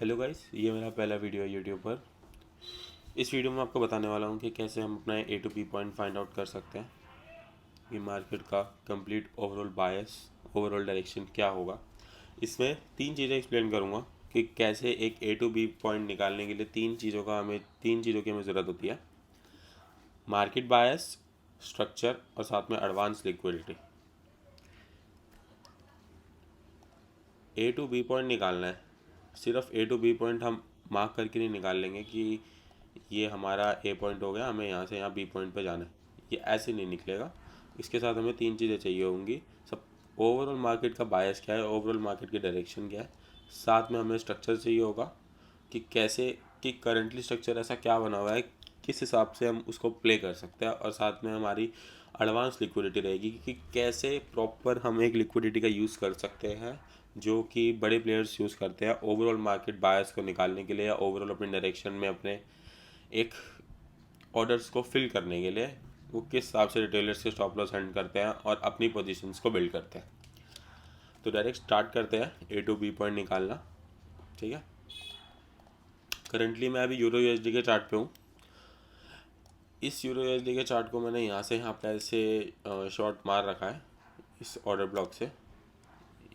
Hello guys, ये मेरा पहला वीडियो है यूट्यूब पर। इस वीडियो में आपको बताने वाला हूँ कि कैसे हम अपना A to B point find out कर सकते हैं कि मार्केट का complete overall bias, overall direction क्या होगा। इसमें तीन चीज़ें एक्सप्लेन करूँगा कि कैसे एक ए टू बी पॉइंट निकालने के लिए तीन चीज़ों की हमें ज़रूरत होती है: मार्केट बायस, स्ट्रक्चर और साथ में advance liquidity. A to B point निकालना है, सिर्फ ए टू बी पॉइंट हम मार्क करके नहीं निकाल लेंगे कि ये हमारा ए पॉइंट हो गया, हमें यहाँ से यहाँ बी पॉइंट पे जाना है, ये ऐसे नहीं निकलेगा। इसके साथ हमें तीन चीज़ें चाहिए होंगी। सब ओवरऑल मार्केट का बायस क्या है, ओवरऑल मार्केट की डायरेक्शन क्या है, साथ में हमें स्ट्रक्चर चाहिए होगा कि कैसे, कि करंटली स्ट्रक्चर ऐसा क्या बना हुआ है, किस हिसाब से हम उसको प्ले कर सकते हैं, और साथ में हमारी एडवांस लिक्विडिटी रहेगी कि कैसे प्रॉपर हम एक लिक्विडिटी का यूज़ कर सकते हैं जो कि बड़े प्लेयर्स यूज़ करते हैं ओवरऑल मार्केट बायस को निकालने के लिए या ओवरऑल अपनी डायरेक्शन में अपने एक ऑर्डर्स को फिल करने के लिए। वो किस हिसाब से रिटेलर्स के स्टॉप लॉस हैंड करते हैं और अपनी पोजीशंस को बिल्ड करते हैं। तो डायरेक्ट स्टार्ट करते हैं ए टू बी पॉइंट निकालना। ठीक है, करंटली मैं अभी यूरो यूएसडी के चार्ट पे हूँ। इस यूरो यूएसडी के चार्ट को मैंने यहाँ से यहाँ पे ऐसे शॉर्ट मार रखा है इस ऑर्डर ब्लॉक से।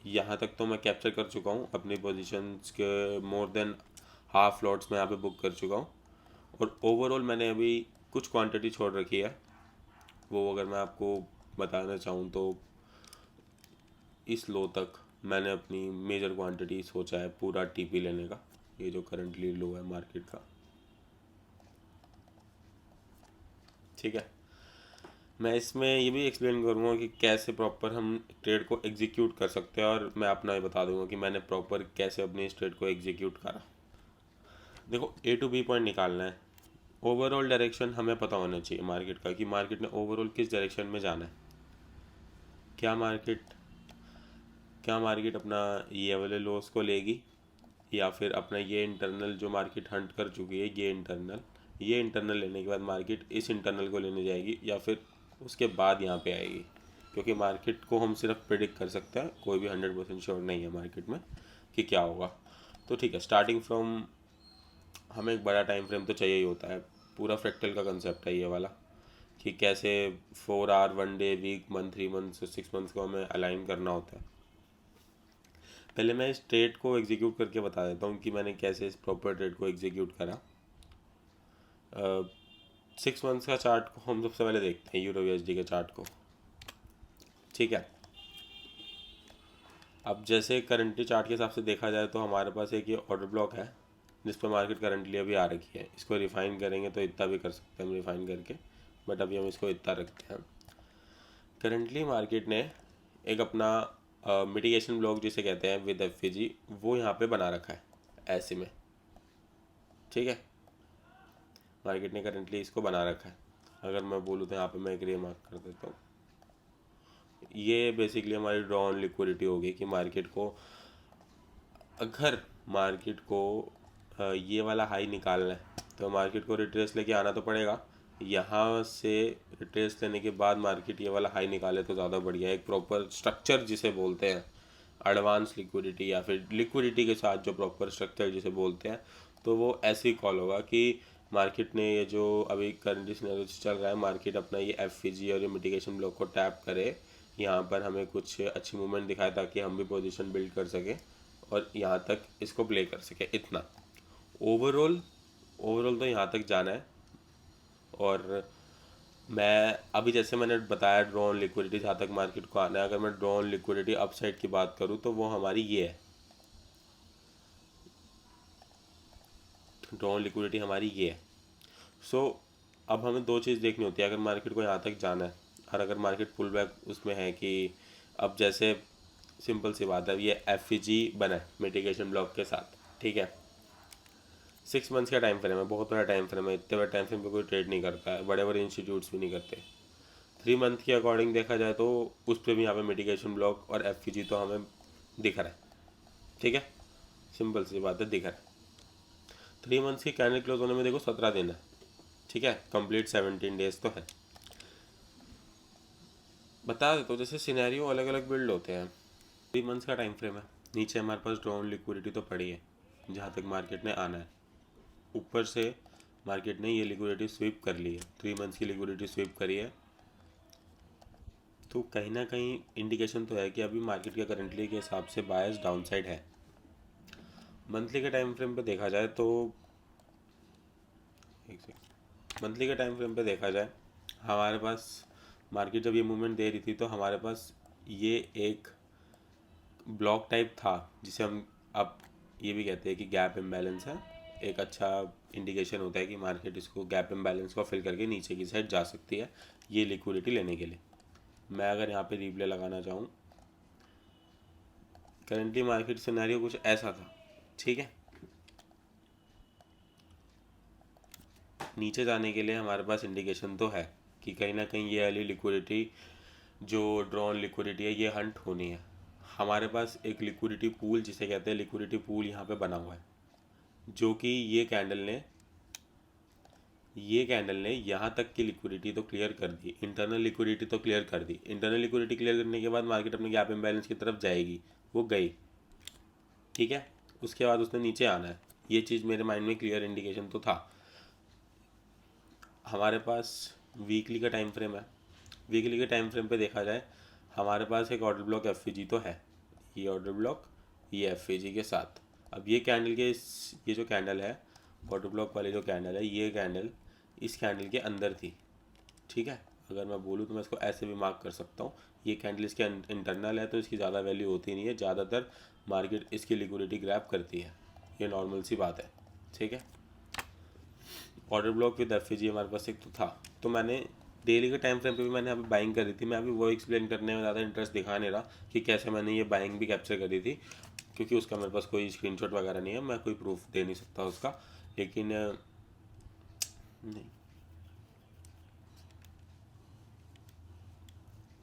यहाँ तक तो मैं कैप्चर कर चुका हूँ, अपनी पोजीशंस के मोर देन हाफ लॉट्स में यहाँ पे बुक कर चुका हूँ। और ओवरऑल मैंने अभी कुछ क्वांटिटी छोड़ रखी है, वो अगर मैं आपको बताना चाहूँ तो इस लो तक मैंने अपनी मेजर क्वांटिटी सोचा है पूरा टीपी लेने का। ये जो करंटली लो है मार्केट का, ठीक है। मैं इसमें ये भी एक्सप्लेन करूँगा कि कैसे प्रॉपर हम ट्रेड को एग्जीक्यूट कर सकते हैं, और मैं अपना ये बता दूंगा कि मैंने प्रॉपर कैसे अपने इस ट्रेड को एग्जीक्यूट करा। देखो, ए टू बी पॉइंट निकालना है, ओवरऑल डायरेक्शन हमें पता होना चाहिए मार्केट का कि मार्केट ने ओवरऑल किस डायरेक्शन में जाना है। क्या मार्केट क्या मार्केट अपना ये वाले लॉस को लेगी, या फिर अपना ये इंटरनल जो मार्केट हंट कर चुकी है ये इंटरनल लेने के बाद मार्केट इस इंटरनल को लेने जाएगी, या फिर उसके बाद यहाँ पे आएगी। क्योंकि मार्केट को हम सिर्फ प्रिडिक्ट कर सकते हैं, कोई भी 100% श्योर नहीं है मार्केट में कि क्या होगा। तो ठीक है, स्टार्टिंग फ्रॉम हमें एक बड़ा टाइम फ्रेम तो चाहिए ही होता है। पूरा फ्रैक्टल का कंसेप्ट है ये वाला कि कैसे 4 hour, 1 day, week, month, 3 months और 6 मंथ्स को हमें अलाइन करना होता है। पहले मैं इस ट्रेड को एग्जीक्यूट करके बता देता हूँ कि मैंने कैसे इस प्रॉपर ट्रेड को एग्जीक्यूट करा। 6 मंथ्स का चार्ट को हम सबसे पहले देखते हैं, यूरो यूएसडी के चार्ट को। ठीक है, अब जैसे करंटली चार्ट के हिसाब से देखा जाए तो हमारे पास एक ये ऑर्डर ब्लॉक है जिस पर मार्केट करंटली अभी आ रखी है। इसको रिफाइन करेंगे तो इतना भी कर सकते हैं हम रिफाइन करके, बट अभी हम इसको इतना रखते हैं। करंटली मार्केट ने एक अपना मिटिगेशन ब्लॉक जिसे कहते हैं विद एफवीजी, वो यहाँ पे बना रखा है ऐसे में। ठीक है, मार्केट ने करंटली इसको बना रखा है। अगर मैं बोलूँ तो यहाँ पे मैं एक रे मार्क कर देता हूँ। ये बेसिकली हमारी ड्रॉ ऑन लिक्विडिटी होगी कि मार्केट को, अगर मार्केट को ये वाला हाई निकालना है तो मार्केट को रिट्रेस लेके आना तो पड़ेगा। यहाँ से रिट्रेस लेने के बाद मार्केट ये वाला हाई निकाले तो ज़्यादा बढ़िया है। एक प्रॉपर स्ट्रक्चर जिसे बोलते हैं एडवांस लिक्विडिटी, या फिर लिक्विडिटी के साथ जो प्रॉपर स्ट्रक्चर जिसे बोलते हैं, तो वो ऐसे ही कॉल होगा कि मार्केट ने ये जो अभी करंट सिनेरियो चल रहा है, मार्केट अपना ये एफवीजी और ये मिटिगेशन ब्लॉक को टैप करे, यहाँ पर हमें कुछ अच्छी मूवमेंट दिखाए ताकि हम भी पोजीशन बिल्ड कर सकें और यहाँ तक इसको प्ले कर सके। इतना ओवरऑल ओवरऑल तो यहाँ तक जाना है। और मैं अभी जैसे मैंने बताया ड्रॉ ऑन लिक्विडिटी जहाँ तक मार्केट को आना है, अगर मैं ड्रॉ ऑन लिक्विडिटी अपसाइड की बात करूँ तो वो हमारी ये है, ड्रॉ ऑन लिक्विडिटी हमारी ये है। सो अब हमें दो चीज़ देखनी होती है अगर मार्केट को यहाँ तक जाना है, और अगर मार्केट पुल बैक उसमें है कि अब जैसे सिंपल सी बात है, ये एफईजी बना है मिटिगेशन ब्लॉक के साथ। ठीक है, 6 मंथ्स का टाइम फ्रेम है, बहुत बड़ा टाइम फ्रेम है। इतने बड़े टाइम फ्रेम पे कोई ट्रेड नहीं करता है, बड़े बड़े इंस्टीट्यूट्स भी नहीं करते। 3 मंथ के अकॉर्डिंग देखा जाए तो उस पर भी यहाँ पे मिटिगेशन ब्लॉक और एफईजी तो हमें दिख रहा है। ठीक है, सिंपल सी बात है, दिख रहा है। 3 मंथ्स की कैंडल क्लोज होने में देखो 17 दिन है। ठीक है, कंप्लीट 17 डेज तो है। बता देता हूँ, जैसे सिनेरियो अलग अलग बिल्ड होते हैं। 3 मंथ्स का टाइम फ्रेम है, नीचे हमारे पास ड्रॉ ऑन लिक्विडिटी तो पड़ी है। जहाँ तक मार्केट ने आना है। ऊपर से मार्केट ने ये लिक्विडिटी स्वीप कर ली है, 3 मंथ्स की लिक्विडिटी स्वीप करी है, तो कहीं ना कहीं इंडिकेशन तो है कि अभी मार्केट के करंटली के हिसाब से बायस डाउन साइड है। मंथली के टाइम फ्रेम पे देखा जाए तो एक सेकंड, मंथली के टाइम फ्रेम पे देखा जाए हमारे पास मार्केट जब ये मूवमेंट दे रही थी तो हमारे पास ये एक ब्लॉक टाइप था जिसे हम अब ये भी कहते हैं कि गैप इम्बैलेंस है। एक अच्छा इंडिकेशन होता है कि मार्केट इसको गैप इम्बैलेंस को फिल करके नीचे की साइड जा सकती है ये लिक्विडिटी लेने के लिए। मैं अगर यहाँ पे रिप्ले लगाना चाहूँ, करंटली मार्केट सिनेरियो कुछ ऐसा था, ठीक है। नीचे जाने के लिए हमारे पास इंडिकेशन तो है कि कहीं ना कहीं ये वाली लिक्विडिटी जो ड्रॉन लिक्विडिटी है ये हंट होनी है। हमारे पास एक लिक्विडिटी पूल जिसे कहते हैं लिक्विडिटी पूल यहाँ पे बना हुआ है, जो कि ये कैंडल ने यहाँ तक की लिक्विडिटी तो क्लियर कर दी, इंटरनल लिक्विडिटी तो क्लियर कर दी। इंटरनल लिक्विडिटी क्लियर करने के बाद मार्केट अपने गैप इम्बैलेंस की तरफ जाएगी, वो गई, ठीक है। उसके बाद उसने नीचे आना है, ये चीज़ मेरे माइंड में क्लियर इंडिकेशन तो था। हमारे पास वीकली का टाइम फ्रेम है, वीकली के टाइम फ्रेम पे देखा जाए हमारे पास एक ऑर्डर ब्लॉक एफ जो है, ये ऑर्डर ब्लॉक ये एफ के साथ। अब ये कैंडल के ये जो कैंडल है ऑर्डर ब्लॉक वाली जो कैंडल है, ये कैंडल इस कैंडल के अंदर थी, ठीक है। अगर मैं बोलूँ तो मैं इसको ऐसे भी मार्क कर सकता हूँ, ये कैंडल इसके इंटरनल है तो इसकी ज़्यादा वैल्यू होती नहीं है, ज़्यादातर मार्केट इसकी लिक्विडिटी ग्रैब करती है, ये नॉर्मल सी बात है, ठीक है। ऑर्डर ब्लॉक विद एफ हमारे पास एक तो था, तो मैंने डेली के टाइम फ्रेम पे भी मैंने अभी बाइंग करी थी। मैं अभी वो एक्सप्लेन करने में ज़्यादा इंटरेस्ट दिखा नहीं रहा कि कैसे मैंने ये बाइंग भी कैप्चर करी थी, क्योंकि उसका मेरे पास कोई स्क्रीनशॉट वगैरह नहीं है, मैं कोई प्रूफ दे नहीं सकता उसका। लेकिन नहीं,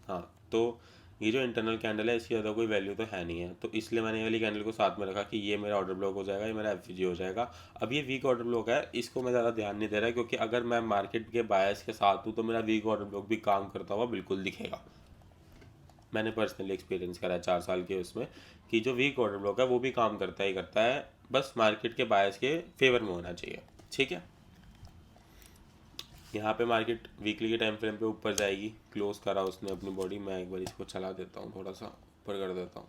हाँ, तो ये जो इंटरनल कैंडल है इसकी ज़्यादा कोई वैल्यू तो है नहीं है, तो इसलिए मैंने ये वाली कैंडल को साथ में रखा कि ये मेरा ऑर्डर ब्लॉक हो जाएगा, ये मेरा एफ हो जाएगा। अब ये वीक ऑर्डर ब्लॉक है, इसको मैं ज़्यादा ध्यान नहीं दे रहा क्योंकि अगर मैं मार्केट के बायस के साथ हूँ तो मेरा वीक ऑर्डर ब्लॉक भी काम करता हुआ बिल्कुल दिखेगा। मैंने पर्सनली एक्सपीरियंस करा है 4 साल के उसमें कि जो वीक ऑर्डर ब्लॉक है वो भी काम करता ही करता है, बस मार्केट के बायस के फेवर में होना चाहिए, ठीक है। यहाँ पे मार्केट वीकली के टाइम फ्रेम पे ऊपर जाएगी, क्लोज करा उसने अपनी बॉडी। मैं एक बार इसको चला देता हूँ, थोड़ा सा ऊपर कर देता हूँ,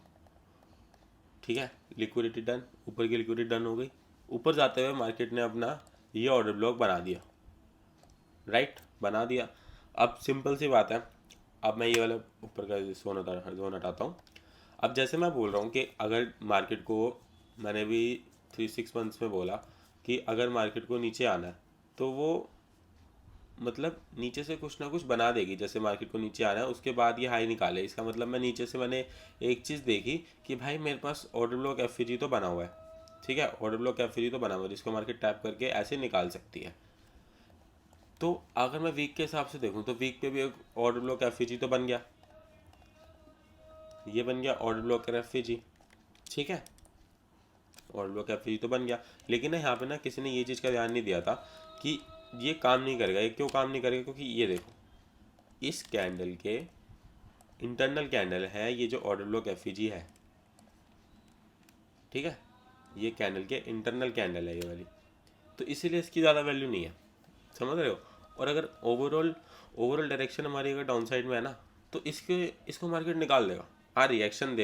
ठीक है। लिक्विडिटी डन, ऊपर की लिक्विडिटी डन हो गई। ऊपर जाते हुए मार्केट ने अपना ये ऑर्डर ब्लॉक बना दिया, राइट, बना दिया। अब सिंपल सी बात है, अब मैं ये वाला ऊपर का जोन हटाता हूँ। अब जैसे मैं बोल रहा हूँ कि अगर मार्केट को, मैंने भी 3-6 मंथ्स में बोला कि अगर मार्केट को नीचे आना है तो वो मतलब नीचे से कुछ ना कुछ बना देगी। जैसे मार्केट को नीचे आना है उसके बाद ये हाई निकाले, इसका मतलब मैं नीचे से मैंने एक चीज़ देखी कि भाई मेरे पास ऑर्डर ब्लॉक एफ तो बना हुआ है, ठीक है। ऑर्डर ब्लॉक एफ तो बना हुआ है जिसको मार्केट टैप करके ऐसे निकाल सकती है। तो अगर मैं वीक के हिसाब से देखूँ तो वीक पे भी एक ऑर्डर ब्लॉक एफ तो बन गया, ये बन गया ऑर्डर ब्लॉक एफ, ठीक है। ऑर्डर ब्लॉक एफ तो बन गया, लेकिन ना यहाँ पे ना किसी ने ये चीज़ का ध्यान नहीं दिया था कि ये काम नहीं करेगा। ये क्यों काम नहीं करेगा? क्योंकि ये देखो, इस कैंडल के इंटरनल कैंडल है ये जो ऑर्डर ब्लॉक एफ है, ठीक है। ये कैंडल के इंटरनल कैंडल है ये वाली, तो इसीलिए इसकी ज़्यादा वैल्यू नहीं है, समझ रहे हो। और अगर ओवरऑल डायरेक्शन हमारी अगर डाउन साइड में है ना तो इसको मार्केट निकाल देगा। हाँ, रिएक्शन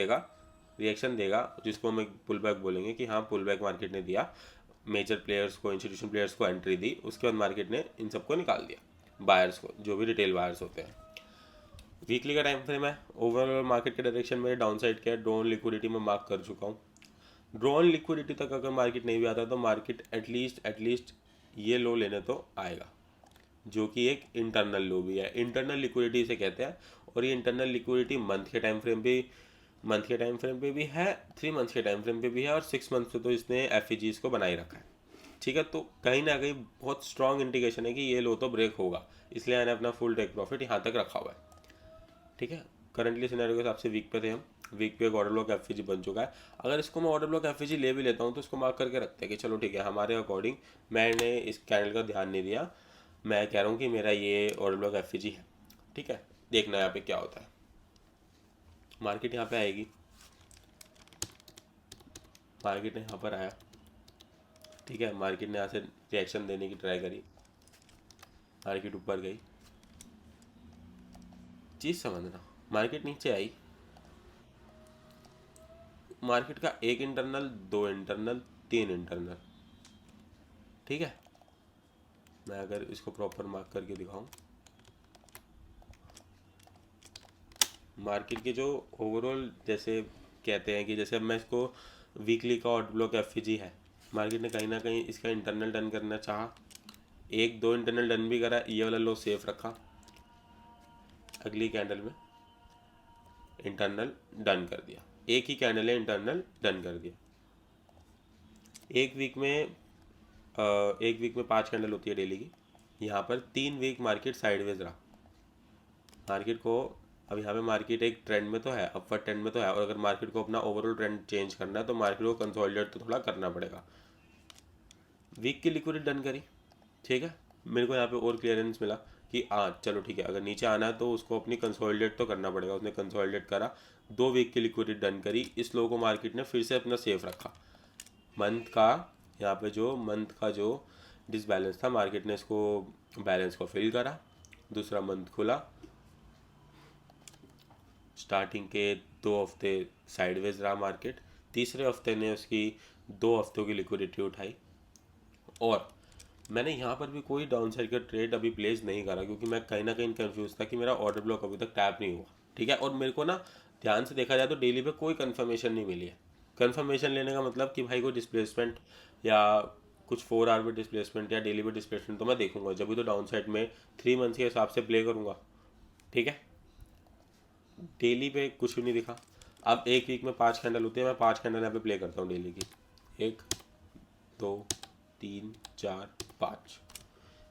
देगा जिसको हम एक पुल बैक बोलेंगे कि हाँ पुल बैक मार्केट ने दिया, मेजर प्लेयर्स को, इंस्टीट्यूशन प्लेयर्स को एंट्री दी, उसके बाद मार्केट ने इन सबको निकाल दिया, बायर्स को, जो भी रिटेल बायर्स होते हैं। वीकली का टाइम फ्रेम है, ओवरऑल मार्केट के डायरेक्शन में डाउन साइड के ड्रोन लिक्विडिटी में मार्क कर चुका हूँ। ड्रोन लिक्विडिटी तक अगर मार्केट नहीं भी आता तो मार्केट एटलीस्ट ये लो लेने तो आएगा, जो कि एक इंटरनल लो भी है। इंटरनल लिक्विडिटी इसे कहते हैं, और ये इंटरनल लिक्विडिटी मंथ के टाइम फ्रेम पे भी है, 3 मंथ के टाइम फ्रेम पे भी है, और 6 मंथ से तो इसने एफ को बनाए रखा है, ठीक है। तो कहीं ना कहीं बहुत स्ट्रॉन्ग इंडिकेशन है कि ये लो तो ब्रेक होगा, इसलिए मैंने अपना फुल टेक प्रॉफिट यहाँ तक रखा हुआ है, ठीक है। करंटली सिनेरियो के हिसाब से वीक पे थे हम, वीक पे एक ऑर्डर ब्लॉक एफ बन चुका है। अगर इसको मैं ऑर्डर ब्लॉक एफ ले भी लेता हूँ तो इसको मार्क करके रखते हैं कि चलो ठीक है, हमारे अकॉर्डिंग मैंने इस कैंडल का ध्यान नहीं दिया, मैं कह रहा हूँ कि मेरा ये ऑर्डर ब्लॉक एफ है, ठीक है। देखना यहाँ पे क्या होता है। मार्केट यहाँ पे आएगी, मार्केट ने यहाँ पर आया, ठीक है, मार्केट ने यहाँ से रिएक्शन देने की ट्राई करी, मार्केट ऊपर गई। चीज़ समझना, मार्केट नीचे आई, मार्केट का एक इंटरनल, दो इंटरनल, तीन इंटरनल, ठीक है। मैं अगर इसको प्रॉपर मार्क करके दिखाऊं, मार्केट के जो ओवरऑल, जैसे कहते हैं कि जैसे अब मैं इसको वीकली का ऑर्डर ब्लॉक एफईजी है, मार्केट ने कहीं ना कहीं इसका इंटरनल डन करना चाहा, एक दो इंटरनल डन भी करा, ये वाला लो सेफ रखा, अगली कैंडल में इंटरनल डन कर दिया, एक ही कैंडल है इंटरनल डन कर दिया। एक वीक में एक वीक में 5 कैंडल होती है डेली की, यहाँ पर 3 वीक मार्केट साइडवेज रहा। मार्केट को अब यहाँ पे मार्केट एक ट्रेंड में तो है, अपवर्ड ट्रेंड में तो है, और अगर मार्केट को अपना ओवरऑल ट्रेंड चेंज करना है तो मार्केट को कंसोलिडेट तो थोड़ा करना पड़ेगा। वीक की लिक्विडिटी डन करी, ठीक है, मेरे को यहाँ पे और क्लियरेंस मिला कि चलो ठीक है, अगर नीचे आना है तो उसको अपनी कंसोलिडेट तो करना पड़ेगा। उसने कंसोलिडेट करा, 2 वीक की लिक्विडिटी डन करी, इस लो को मार्केट ने फिर से अपना सेफ रखा। मंथ का यहाँ पे जो मंथ का जो डिसबैलेंस था, मार्केट ने इसको बैलेंस को फिल करा, दूसरा मंथ खुला, स्टार्टिंग के 2 हफ्ते साइडवेज रहा मार्केट, तीसरे हफ्ते ने उसकी 2 हफ्तों की लिक्विडिटी उठाई, और मैंने यहाँ पर भी कोई डाउन साइड का ट्रेड अभी प्लेस नहीं करा, क्योंकि मैं कहीं ना कहीं कंफ्यूज था कि मेरा ऑर्डर ब्लॉक अभी तक टैप नहीं हुआ, ठीक है। और मेरे को ना ध्यान से देखा जाए तो डेली पे कोई कंफर्मेशन नहीं मिली है। कंफर्मेशन लेने का मतलब कि भाई कोई डिस्प्लेसमेंट या कुछ 4 आवर पे डिस्प्लेसमेंट या डेली पे डिस्प्लेसमेंट तो मैं देखूंगा, जब भी तो डाउन साइड में 3 मंथ्स के हिसाब से प्ले करूंगा, ठीक है। डेली पे कुछ भी नहीं दिखा। अब एक वीक में 5 कैंडल होती है, मैं 5 कैंडल यहाँ पे प्ले करता हूँ डेली की, 1 2 3 4 5।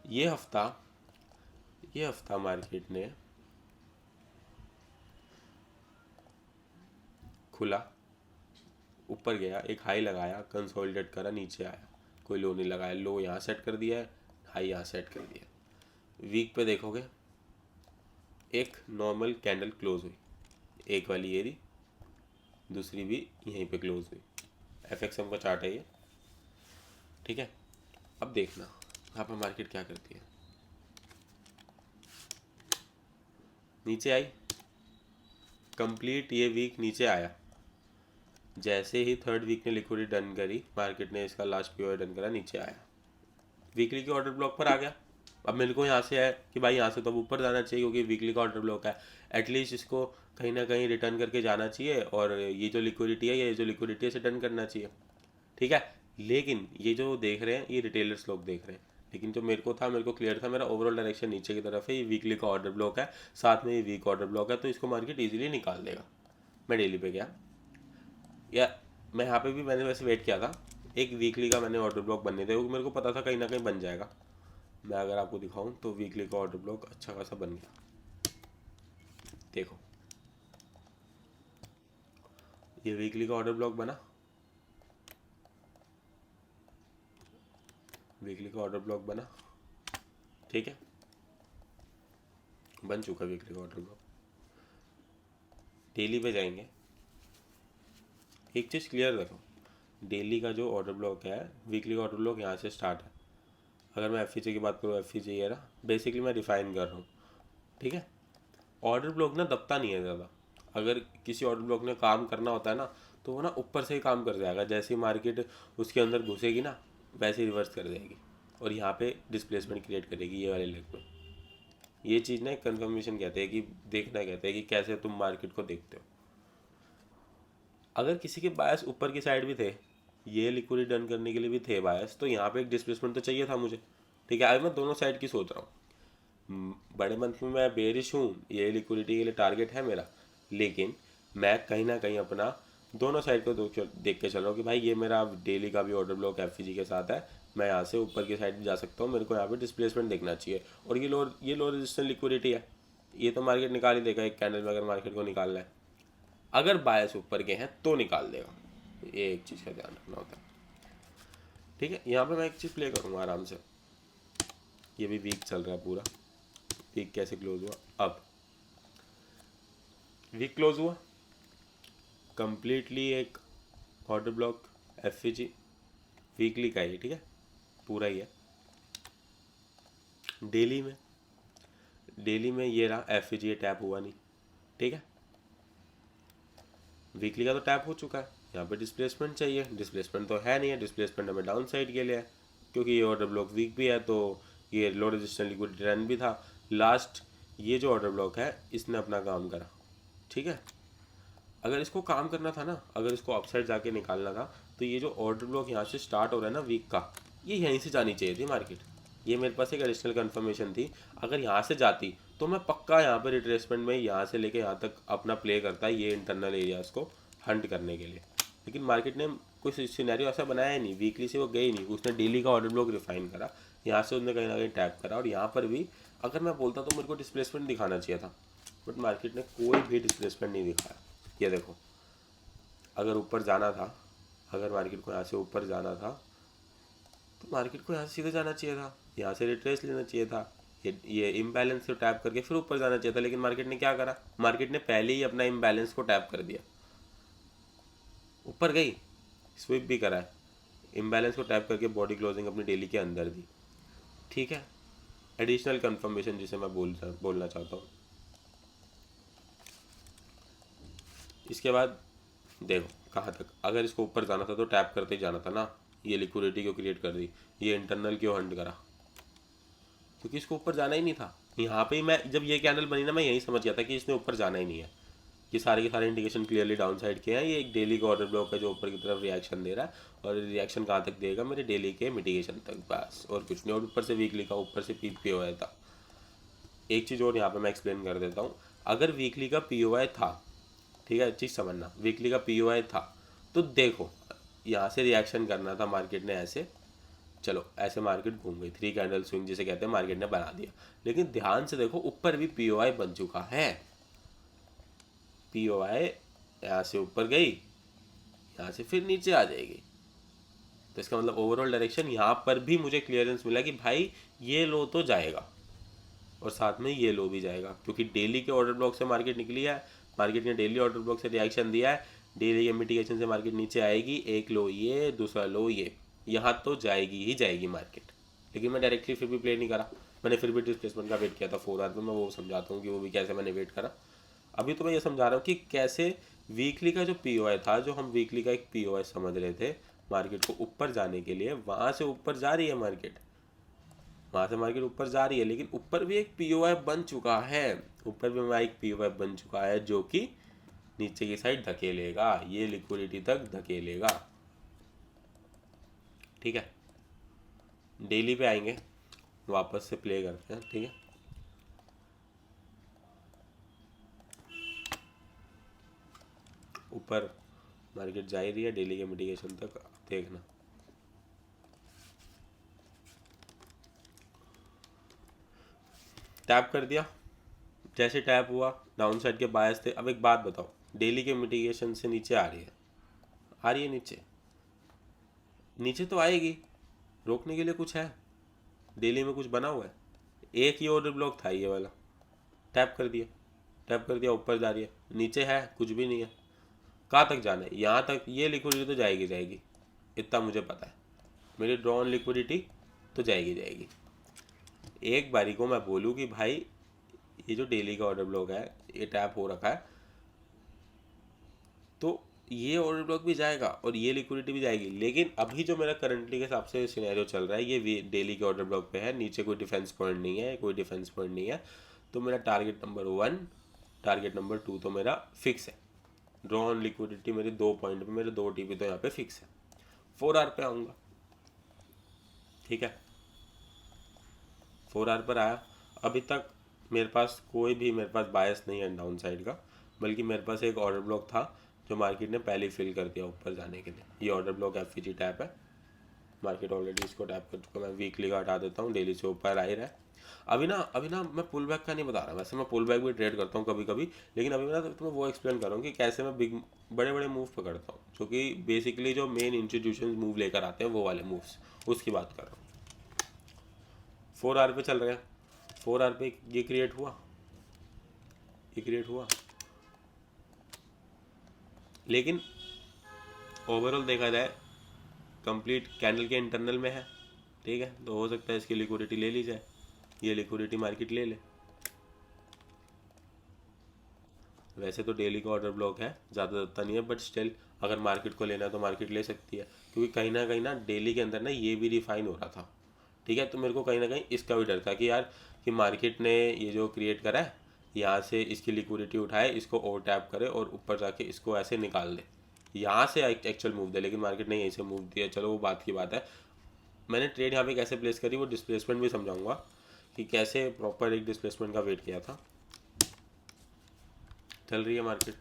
ये हफ्ता मार्केट ने खुला, ऊपर गया, एक हाई लगाया, कंसोलिडेट करा, नीचे आया, कोई लो नहीं लगाया, लो यहाँ सेट कर दिया है, हाई यहाँ सेट कर दिया। वीक पे देखोगे एक नॉर्मल कैंडल क्लोज हुई, एक वाली ये रही, दूसरी भी यहीं पे क्लोज हुई, एफएक्सएम का चार्ट है ये, ठीक है। अब देखना यहाँ पर मार्केट क्या करती है, नीचे आई, कंप्लीट ये वीक नीचे आया, जैसे ही थर्ड वीक ने लिक्विडिटी डन करी, मार्केट ने इसका लास्ट पीओ डन करा, नीचे आया, वीकली के ऑर्डर ब्लॉक पर आ गया। अब मेरे को यहाँ से है कि भाई यहाँ से तो अब ऊपर जाना चाहिए, क्योंकि वीकली का ऑर्डर ब्लॉक है, एटलीस्ट इसको कहीं ना कहीं रिटर्न करके जाना चाहिए, और ये जो लिक्विडिटी है, ये जो लिक्विडिटी है इसे टर्न करना चाहिए, ठीक है। लेकिन ये जो देख रहे हैं ये रिटेलर्स लोग देख रहे हैं, लेकिन जो मेरे को था, मेरे को क्लियर था, मेरा ओवरऑल डायरेक्शन नीचे की तरफ है, ये वीकली का ऑर्डर ब्लॉक है, साथ में ये वीक ऑर्डर ब्लॉक है, तो इसको मार्केट ईजिली निकाल देगा। मैं डेली पे गया, या मैं यहाँ पे भी मैंने वैसे वेट किया था, एक वीकली का मैंने ऑर्डर ब्लॉक बनने थे, क्योंकि मेरे को पता था कहीं ना कहीं बन जाएगा। मैं अगर आपको दिखाऊं तो वीकली का ऑर्डर ब्लॉक अच्छा खासा बन गया, देखो ये वीकली का ऑर्डर ब्लॉक बना, वीकली का ऑर्डर ब्लॉक बना, ठीक है, बन चुका वीकली का ऑर्डर ब्लॉक। डेली पे जाएंगे, एक चीज़ क्लियर रखो, डेली का जो ऑर्डर ब्लॉक है, वीकली का ऑर्डर ब्लॉक यहाँ से स्टार्ट है। अगर मैं एफ की बात करूँ, एफ ये ना बेसिकली मैं डिफाइन कर रहा हूँ, ठीक है। ऑर्डर ब्लॉक ना दबता नहीं है ज़्यादा, अगर किसी ऑर्डर ब्लॉक ने काम करना होता है ना, तो वो ना ऊपर से ही काम कर जाएगा, जैसे ही मार्केट उसके अंदर घुसेगी ना, वैसे ही रिवर्स कर जाएगी, और यहाँ पे डिस्प्लेसमेंट क्रिएट करेगी ये वाले लेग में। ये चीज़ ना एक कन्फर्मेशन कहते हैं, कि देखना कहते हैं कि कैसे तुम मार्केट को देखते हो। अगर किसी के बायस ऊपर की साइड भी थे, ये लिक्विडिटी डन करने के लिए भी थे बायस, तो यहाँ पे एक डिस्प्लेसमेंट तो चाहिए था मुझे, ठीक है। आज मैं दोनों साइड की सोच रहा हूँ, बड़े मंथ में मैं बेरिश हूँ, ये लिक्विडिटी के लिए टारगेट है मेरा, लेकिन मैं कहीं ना कहीं अपना दोनों साइड को देख के चल रहा हूँ कि भाई ये मेरा डेली का भी ऑर्डर ब्लॉक एफ के साथ है, मैं यहाँ से ऊपर की साइड जा सकता हूँ, मेरे को यहाँ पे डिस्प्लेसमेंट देखना चाहिए, और ये लो रेजिस्टेंस लिक्विडिटी है, ये तो मार्केट निकाल ही देगा एक कैंडल में, अगर मार्केट को निकालना है, अगर बायस ऊपर के हैं तो निकाल देगा, ये एक चीज़ का ध्यान रखना होता है, ठीक है। यहाँ पे मैं एक चीज़ प्ले करूँगा आराम से, ये भी वीक चल रहा है पूरा, वीक कैसे क्लोज हुआ, अब वीक क्लोज हुआ कंप्लीटली एक ऑर्डर ब्लॉक एफ वीकली का ही, ठीक है, पूरा ही है। डेली में ये रहा एफ टैप हुआ नहीं, ठीक है। वीकली का तो टैप हो चुका है, यहाँ पे डिस्प्लेसमेंट चाहिए, डिस्प्लेसमेंट तो है नहीं है, डिस्प्लेसमेंट हमें डाउन साइड के लिए है क्योंकि ये ऑर्डर ब्लॉक वीक भी है, तो ये लो रेजिस्टेंस लिक्विडिटी रन भी था। लास्ट ये जो ऑर्डर ब्लॉक है इसने अपना काम करा, ठीक है। अगर इसको काम करना था ना, अगर इसको अपसाइड जाके निकालना था, तो ये जो ऑर्डर ब्लॉक यहाँ से स्टार्ट हो रहा है ना वीक का, ये यहीं से जानी चाहिए थी मार्केट। ये मेरे पास एक एडिशनल कंफर्मेशन थी, अगर यहाँ से जाती तो मैं पक्का यहाँ पर रिट्रेसमेंट में यहाँ से लेके यहाँ तक अपना प्ले करता है ये इंटरनल एरियाज़ को हंट करने के लिए। लेकिन मार्केट ने कोई सिनेरियो ऐसा बनाया ही नहीं, वीकली से वो गई नहीं, उसने डेली का ऑर्डर ब्लॉक रिफाइन करा, यहाँ से उसने कहीं ना कहीं टैप करा, और यहाँ पर भी अगर मैं बोलता तो मेरे को डिस्प्लेसमेंट दिखाना चाहिए था, बट मार्केट ने कोई भी डिस्प्लेसमेंट नहीं दिखाया। ये देखो, अगर ऊपर जाना था, अगर मार्केट को यहाँ से ऊपर जाना था तो मार्केट को यहाँ से सीधे जाना चाहिए था, यहाँ से रिट्रेस लेना चाहिए था, ये इम्बैलेंस को टैप करके फिर ऊपर जाना चाहिए था। लेकिन मार्केट ने क्या करा, मार्केट ने पहले ही अपना इम्बैलेंस को टैप कर दिया, ऊपर गई, स्विप भी करा है, इम्बैलेंस को टैप करके बॉडी क्लोजिंग अपनी डेली के अंदर दी, ठीक है। एडिशनल कंफर्मेशन जिसे मैं बोलना चाहता हूँ। इसके बाद देखो कहाँ तक, अगर इसको ऊपर जाना था तो टैप करते ही जाना था ना, ये लिक्विडिटी क्यों क्रिएट कर दी, ये इंटरनल क्यों हंट करा, क्योंकि इसको ऊपर जाना ही नहीं था। यहाँ पे ही मैं जब ये कैंडल बनी ना, मैं यही समझ गया था कि इसने ऊपर जाना ही नहीं है। ये सारे के सारे इंडिकेशन क्लियरली डाउन साइड के हैं, ये एक डेली का ऑर्डर ब्लॉक है जो ऊपर की तरफ रिएक्शन दे रहा है, और रिएक्शन कहाँ तक देगा, मेरे डेली के मिटिगेशन तक, बस और कुछ नहीं। और ऊपर से वीकली का ऊपर से POI था। एक चीज़ और यहाँ पे मैं एक्सप्लेन कर देता हूँ, अगर वीकली का POI था, ठीक है, चीज़ समझना, वीकली का POI था तो देखो यहाँ से रिएक्शन करना था मार्केट ने ऐसे, चलो ऐसे मार्केट घूम गई, 3 कैंडल स्विंग जिसे कहते हैं मार्केट ने बना दिया। लेकिन ध्यान से देखो ऊपर भी POI बन चुका है, POI यहाँ से ऊपर गई, यहाँ से फिर नीचे आ जाएगी, तो इसका मतलब ओवरऑल डायरेक्शन यहाँ पर भी मुझे क्लियरेंस मिला कि भाई ये लो तो जाएगा और साथ में ये लो भी जाएगा, क्योंकि डेली के ऑर्डर ब्लॉक से मार्केट निकली है, मार्केट ने डेली ऑर्डर ब्लॉक से रिएक्शन दिया है, डेली के मिटिगेशन से मार्केट नीचे आएगी, एक लो ये, दूसरा लो ये, यहाँ तो जाएगी ही जाएगी मार्केट। लेकिन मैं डायरेक्टली फिर भी प्ले नहीं करा, मैंने फिर भी डिस्प्लेसमेंट का वेट किया था 4 आवर में। मैं वो समझाता हूँ कि वो भी कैसे मैंने वेट करा। अभी तो मैं ये समझा रहा हूँ कि कैसे वीकली का जो POI था, जो हम वीकली का एक POI समझ रहे थे मार्केट को ऊपर जाने के लिए, वहाँ से ऊपर जा रही है मार्केट, वहाँ से मार्केट ऊपर जा रही है, लेकिन ऊपर भी एक POI बन चुका है, ऊपर भी हमारा एक POI बन चुका है जो कि नीचे की साइड धकेलेगा, ये लिक्विडिटी तक धकेलेगा, ठीक है। डेली पे आएंगे, वापस से प्ले करते हैं, ठीक है। ऊपर मार्केट जा ही रही है डेली के मिटिगेशन तक, देखना टैप कर दिया, जैसे टैप हुआ डाउन साइड के बायस थे। अब एक बात बताओ, डेली के मिटिगेशन से नीचे आ रही है, आ रही है नीचे, नीचे तो आएगी, रोकने के लिए कुछ है, डेली में कुछ बना हुआ है, एक ही ऑर्डर ब्लॉक था ये वाला, टैप कर दिया, टैप कर दिया, ऊपर जा रही है, नीचे है कुछ भी नहीं है, कहाँ तक जाना है, यहाँ तक, ये लिक्विडिटी तो जाएगी जाएगी, इतना मुझे पता है, मेरी ड्रॉन लिक्विडिटी तो जाएगी जाएगी। एक बारी को मैं बोलूँ कि भाई ये जो डेली का ऑर्डर ब्लॉक है ये टैप हो रखा है, तो ये ऑर्डर ब्लॉक भी जाएगा और ये लिक्विडिटी भी जाएगी। लेकिन अभी जो मेरा करंटली के हिसाब से सिनेरियो चल रहा है, ये डेली के ऑर्डर ब्लॉक पे है, नीचे कोई डिफेंस पॉइंट नहीं है, कोई डिफेंस पॉइंट नहीं है, तो मेरा टारगेट नंबर 1, टारगेट नंबर 2 तो मेरा फिक्स है। ड्रॉ ऑन लिक्विडिटी मेरे 2 पॉइंट पे, मेरे 2 TP तो यहाँ पे फिक्स है। 4 आवर पे आऊँगा, ठीक है, 4 आवर पर आया। अभी तक मेरे पास कोई भी बायस नहीं है डाउन साइड का, बल्कि मेरे पास एक ऑर्डर ब्लॉक था जो मार्केट ने पहले ही फिल कर दिया ऊपर जाने के लिए। ये ऑर्डर ब्लॉक FVG टैप है, मार्केट ऑलरेडी इसको टैप कर चुका। मैं वीकली का हटा देता हूँ, डेली से ऊपर आ ही रहा है। अभी ना मैं पुल बैक का नहीं बता रहा, वैसे मैं पुल बैक भी ट्रेड करता हूँ कभी कभी, लेकिन अभी मैं तुम्हें वो एक्सप्लेन कर रहा हूँ कि कैसे मैं बड़े बड़े मूव पकड़ता हूँ, जो कि बेसिकली जो मेन इंस्टीट्यूशन मूव लेकर आते हैं वो वाले मूव्स, उसकी बात कर रहा हूँ। 4 आवर पे चल रहे हैं, 4 आवर पे ये क्रिएट हुआ, ये क्रिएट हुआ, लेकिन ओवरऑल देखा जाए कंप्लीट कैंडल के इंटरनल में है, ठीक है, तो हो सकता है इसकी लिक्विडिटी ले ली जाए, ये लिक्विडिटी मार्केट ले ले। वैसे तो डेली का ऑर्डर ब्लॉक है, ज़्यादा नहीं है, बट स्टिल अगर मार्केट को लेना है तो मार्केट ले सकती है, क्योंकि कहीं ना डेली के अंदर ना ये भी रिफाइन हो रहा था। ठीक है, तो मेरे को कहीं ना कहीं इसका भी डर था कि यार कि मार्केट ने ये जो क्रिएट करा है यहाँ से इसकी लिक्विडिटी उठाए, इसको ओवर टैप करे और ऊपर जाके इसको ऐसे निकाल दे, यहाँ से एक्चुअल मूव दे, लेकिन मार्केट ने यहीं से मूव दिया। चलो वो बात की बात है, मैंने ट्रेड यहाँ पे कैसे प्लेस करी वो डिस्प्लेसमेंट भी समझाऊंगा कि कैसे प्रॉपर एक डिस्प्लेसमेंट का वेट किया था। चल रही है मार्केट,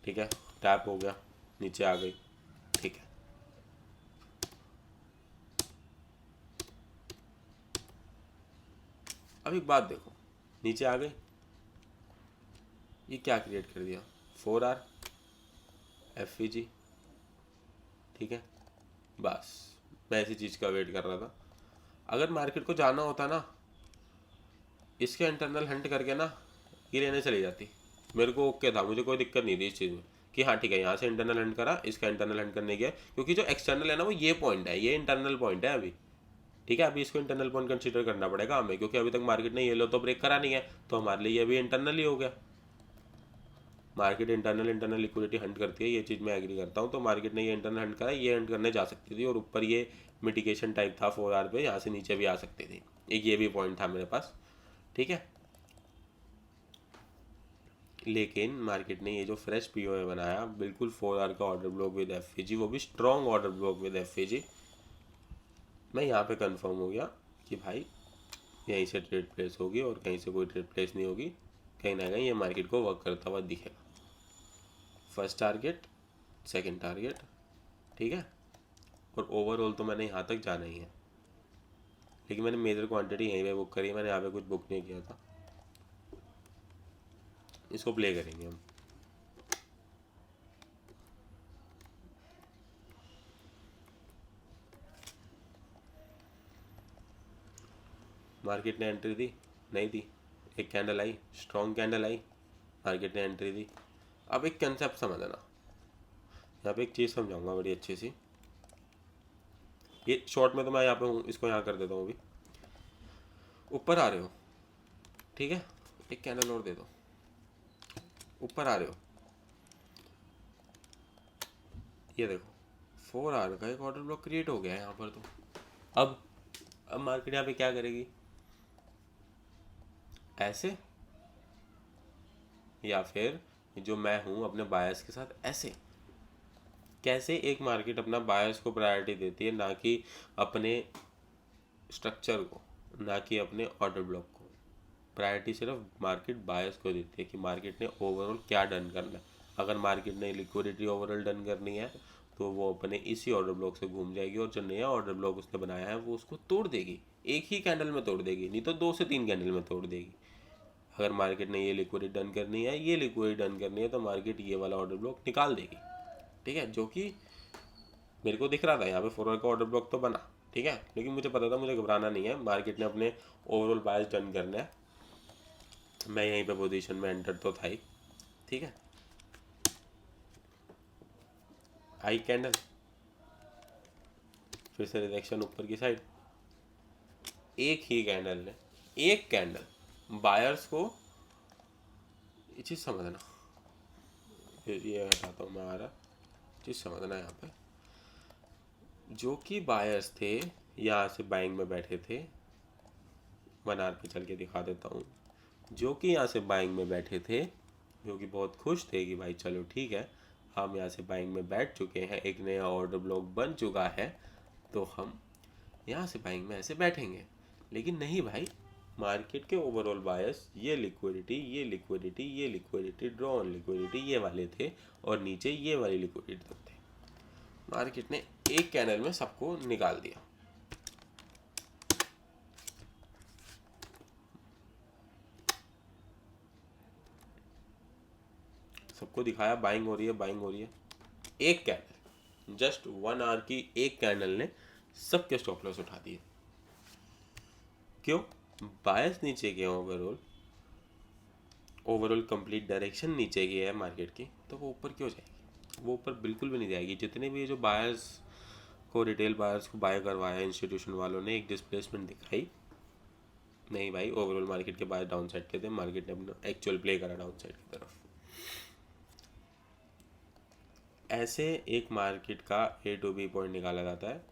ठीक है, टैप हो गया, नीचे आ गई, ठीक है। अब एक बात देखो, नीचे आ गई, ये क्या क्रिएट कर दिया, 4R FVG, ठीक है। बस मैं इसी चीज़ का वेट कर रहा था। अगर मार्केट को जाना होता ना, इसके इंटरनल हंट करके ना ये लेने चली जाती, मेरे को ओके था, मुझे कोई दिक्कत नहीं थी इस चीज़ में कि हाँ ठीक है, यहाँ से इंटरनल हंट करा, इसका इंटरनल हंट करने गया, क्योंकि जो एक्सटर्नल है ना वो ये पॉइंट है, ये इंटरनल पॉइंट है अभी। ठीक है, अभी इसको इंटरनल पॉइंट कंसीडर करना पड़ेगा हमें, क्योंकि अभी तक मार्केट ने ये लो तो ब्रेक करा नहीं है, तो हमारे लिए ये भी इंटरनल ही हो गया। मार्केट इंटरनल लिक्विडिटी हंट करती है, ये चीज़ मैं एग्री करता हूँ। तो मार्केट ने ये इंटरनल हंट करा, ये हंट करने जा सकती थी, और ऊपर ये मिटिगेशन टाइप था 4R पे, यहाँ से नीचे भी आ सकती थी, एक ये भी पॉइंट था मेरे पास, ठीक है। लेकिन मार्केट ने ये जो फ्रेश पीओए बनाया, बिल्कुल 4R का ऑर्डर ब्लॉक विद FVG, वो भी strong order block with FVG, मैं यहाँ पे कंफर्म हो गया कि भाई यहीं से ट्रेड प्लेस होगी और कहीं से कोई ट्रेड प्लेस नहीं होगी, कहीं ना कहीं ये मार्केट को वर्क करता हुआ दिखेगा। फर्स्ट टारगेट, सेकंड टारगेट, ठीक है, और ओवरऑल तो मैंने यहाँ तक जाना ही है, लेकिन मैंने मेजर क्वांटिटी यहीं पे बुक करी, मैंने यहाँ पे कुछ बुक नहीं किया था। इसको प्ले करेंगे हम। मार्केट ने एंट्री दी, नहीं दी, एक कैंडल आई, स्ट्रॉन्ग कैंडल आई, मार्केट ने एंट्री दी। अब एक कंसेप्ट समझना, यहाँ पे एक चीज़ समझाऊंगा बड़ी अच्छी सी, ये शॉर्ट में तो मैं यहाँ पे हूँ, इसको यहाँ कर देता हूँ। अभी ऊपर आ रहे हो, ठीक है, एक कैंडल और दे दो, ऊपर आ रहे हो, ये देखो 4R का एक ऑर्डर ब्लॉक क्रिएट हो गया है यहाँ पर। तो अब मार्केट यहाँ पे क्या करेगी, ऐसे, या फिर जो मैं हूँ अपने बायस के साथ ऐसे। कैसे एक मार्केट अपना बायस को प्रायोरिटी देती है, ना कि अपने स्ट्रक्चर को, ना कि अपने ऑर्डर ब्लॉक को। प्रायोरिटी सिर्फ मार्केट बायस को देती है कि मार्केट ने ओवरऑल क्या डन करना है। अगर मार्केट ने लिक्विडिटी ओवरऑल डन करनी है तो वो अपने इसी ऑर्डर ब्लॉक से घूम जाएगी, और जो नया ऑर्डर ब्लॉक उसने बनाया है वो उसको तोड़ देगी, एक ही कैंडल में तोड़ देगी, नहीं तो 2 से 3 कैंडल में तोड़ देगी। अगर मार्केट ने ये लिक्विडिटी डन करनी है, ये लिक्विडिटी डन करनी है, तो मार्केट ये वाला ऑर्डर ब्लॉक निकाल देगी, ठीक है, जो कि मेरे को दिख रहा था। यहाँ पे 4R का ऑर्डर ब्लॉक तो बना, ठीक है, लेकिन मुझे पता था मुझे घबराना नहीं है, मार्केट ने अपने ओवरऑल बायस डन करना है। मैं यहीं पे पोजीशन में एंटर तो था ही, ठीक है। आई कैंडल, फिर से रिजेक्शन ऊपर की साइड, एक ही कैंडल ने, एक कैंडल बायर्स को, ये चीज़ समझना, फिर ये हटाता हूँ मैं, आ रहा चीज़ समझना। यहाँ पे जो कि बायर्स थे यहाँ से बाइंग में बैठे थे, 1R पे चल के दिखा देता हूँ, जो कि यहाँ से बाइंग में बैठे थे, जो कि बहुत खुश थे कि भाई चलो ठीक है, हम यहाँ से बाइंग में बैठ चुके हैं, एक नया ऑर्डर ब्लॉक बन चुका है, तो हम यहाँ से बाइंग में ऐसे बैठेंगे। लेकिन नहीं भाई, मार्केट के ओवरऑल बायस ये लिक्विडिटी, ये लिक्विडिटी, ये लिक्विडिटी, ड्रॉ ऑन लिक्विडिटी ये वाले थे, और नीचे ये वाली लिक्विडिटी तक थे। मार्केट ने एक कैंडल में सबको निकाल दिया। सबको दिखाया बाइंग हो रही है, बाइंग हो रही है। एक कैंडल, जस्ट 1R की एक कैंडल ने सबके स्टॉप लॉस उठा दिए। क्यों? बायस नीचे गया, ओवरऑल कंप्लीट डायरेक्शन नीचे गई है मार्केट की, तो वो ऊपर क्यों जाएगी? वो ऊपर बिल्कुल भी नहीं जाएगी। जितने भी जो बायर्स को रिटेल बायर्स को बाय करवाया इंस्टीट्यूशन वालों ने, एक डिस्प्लेसमेंट दिखाई। नहीं भाई, ओवरऑल मार्केट के बाय डाउन साइड के थे, मार्केट ने अपना एक्चुअल प्ले करा डाउन साइड की तरफ। ऐसे एक मार्केट का ए टू बी पॉइंट निकाला जाता है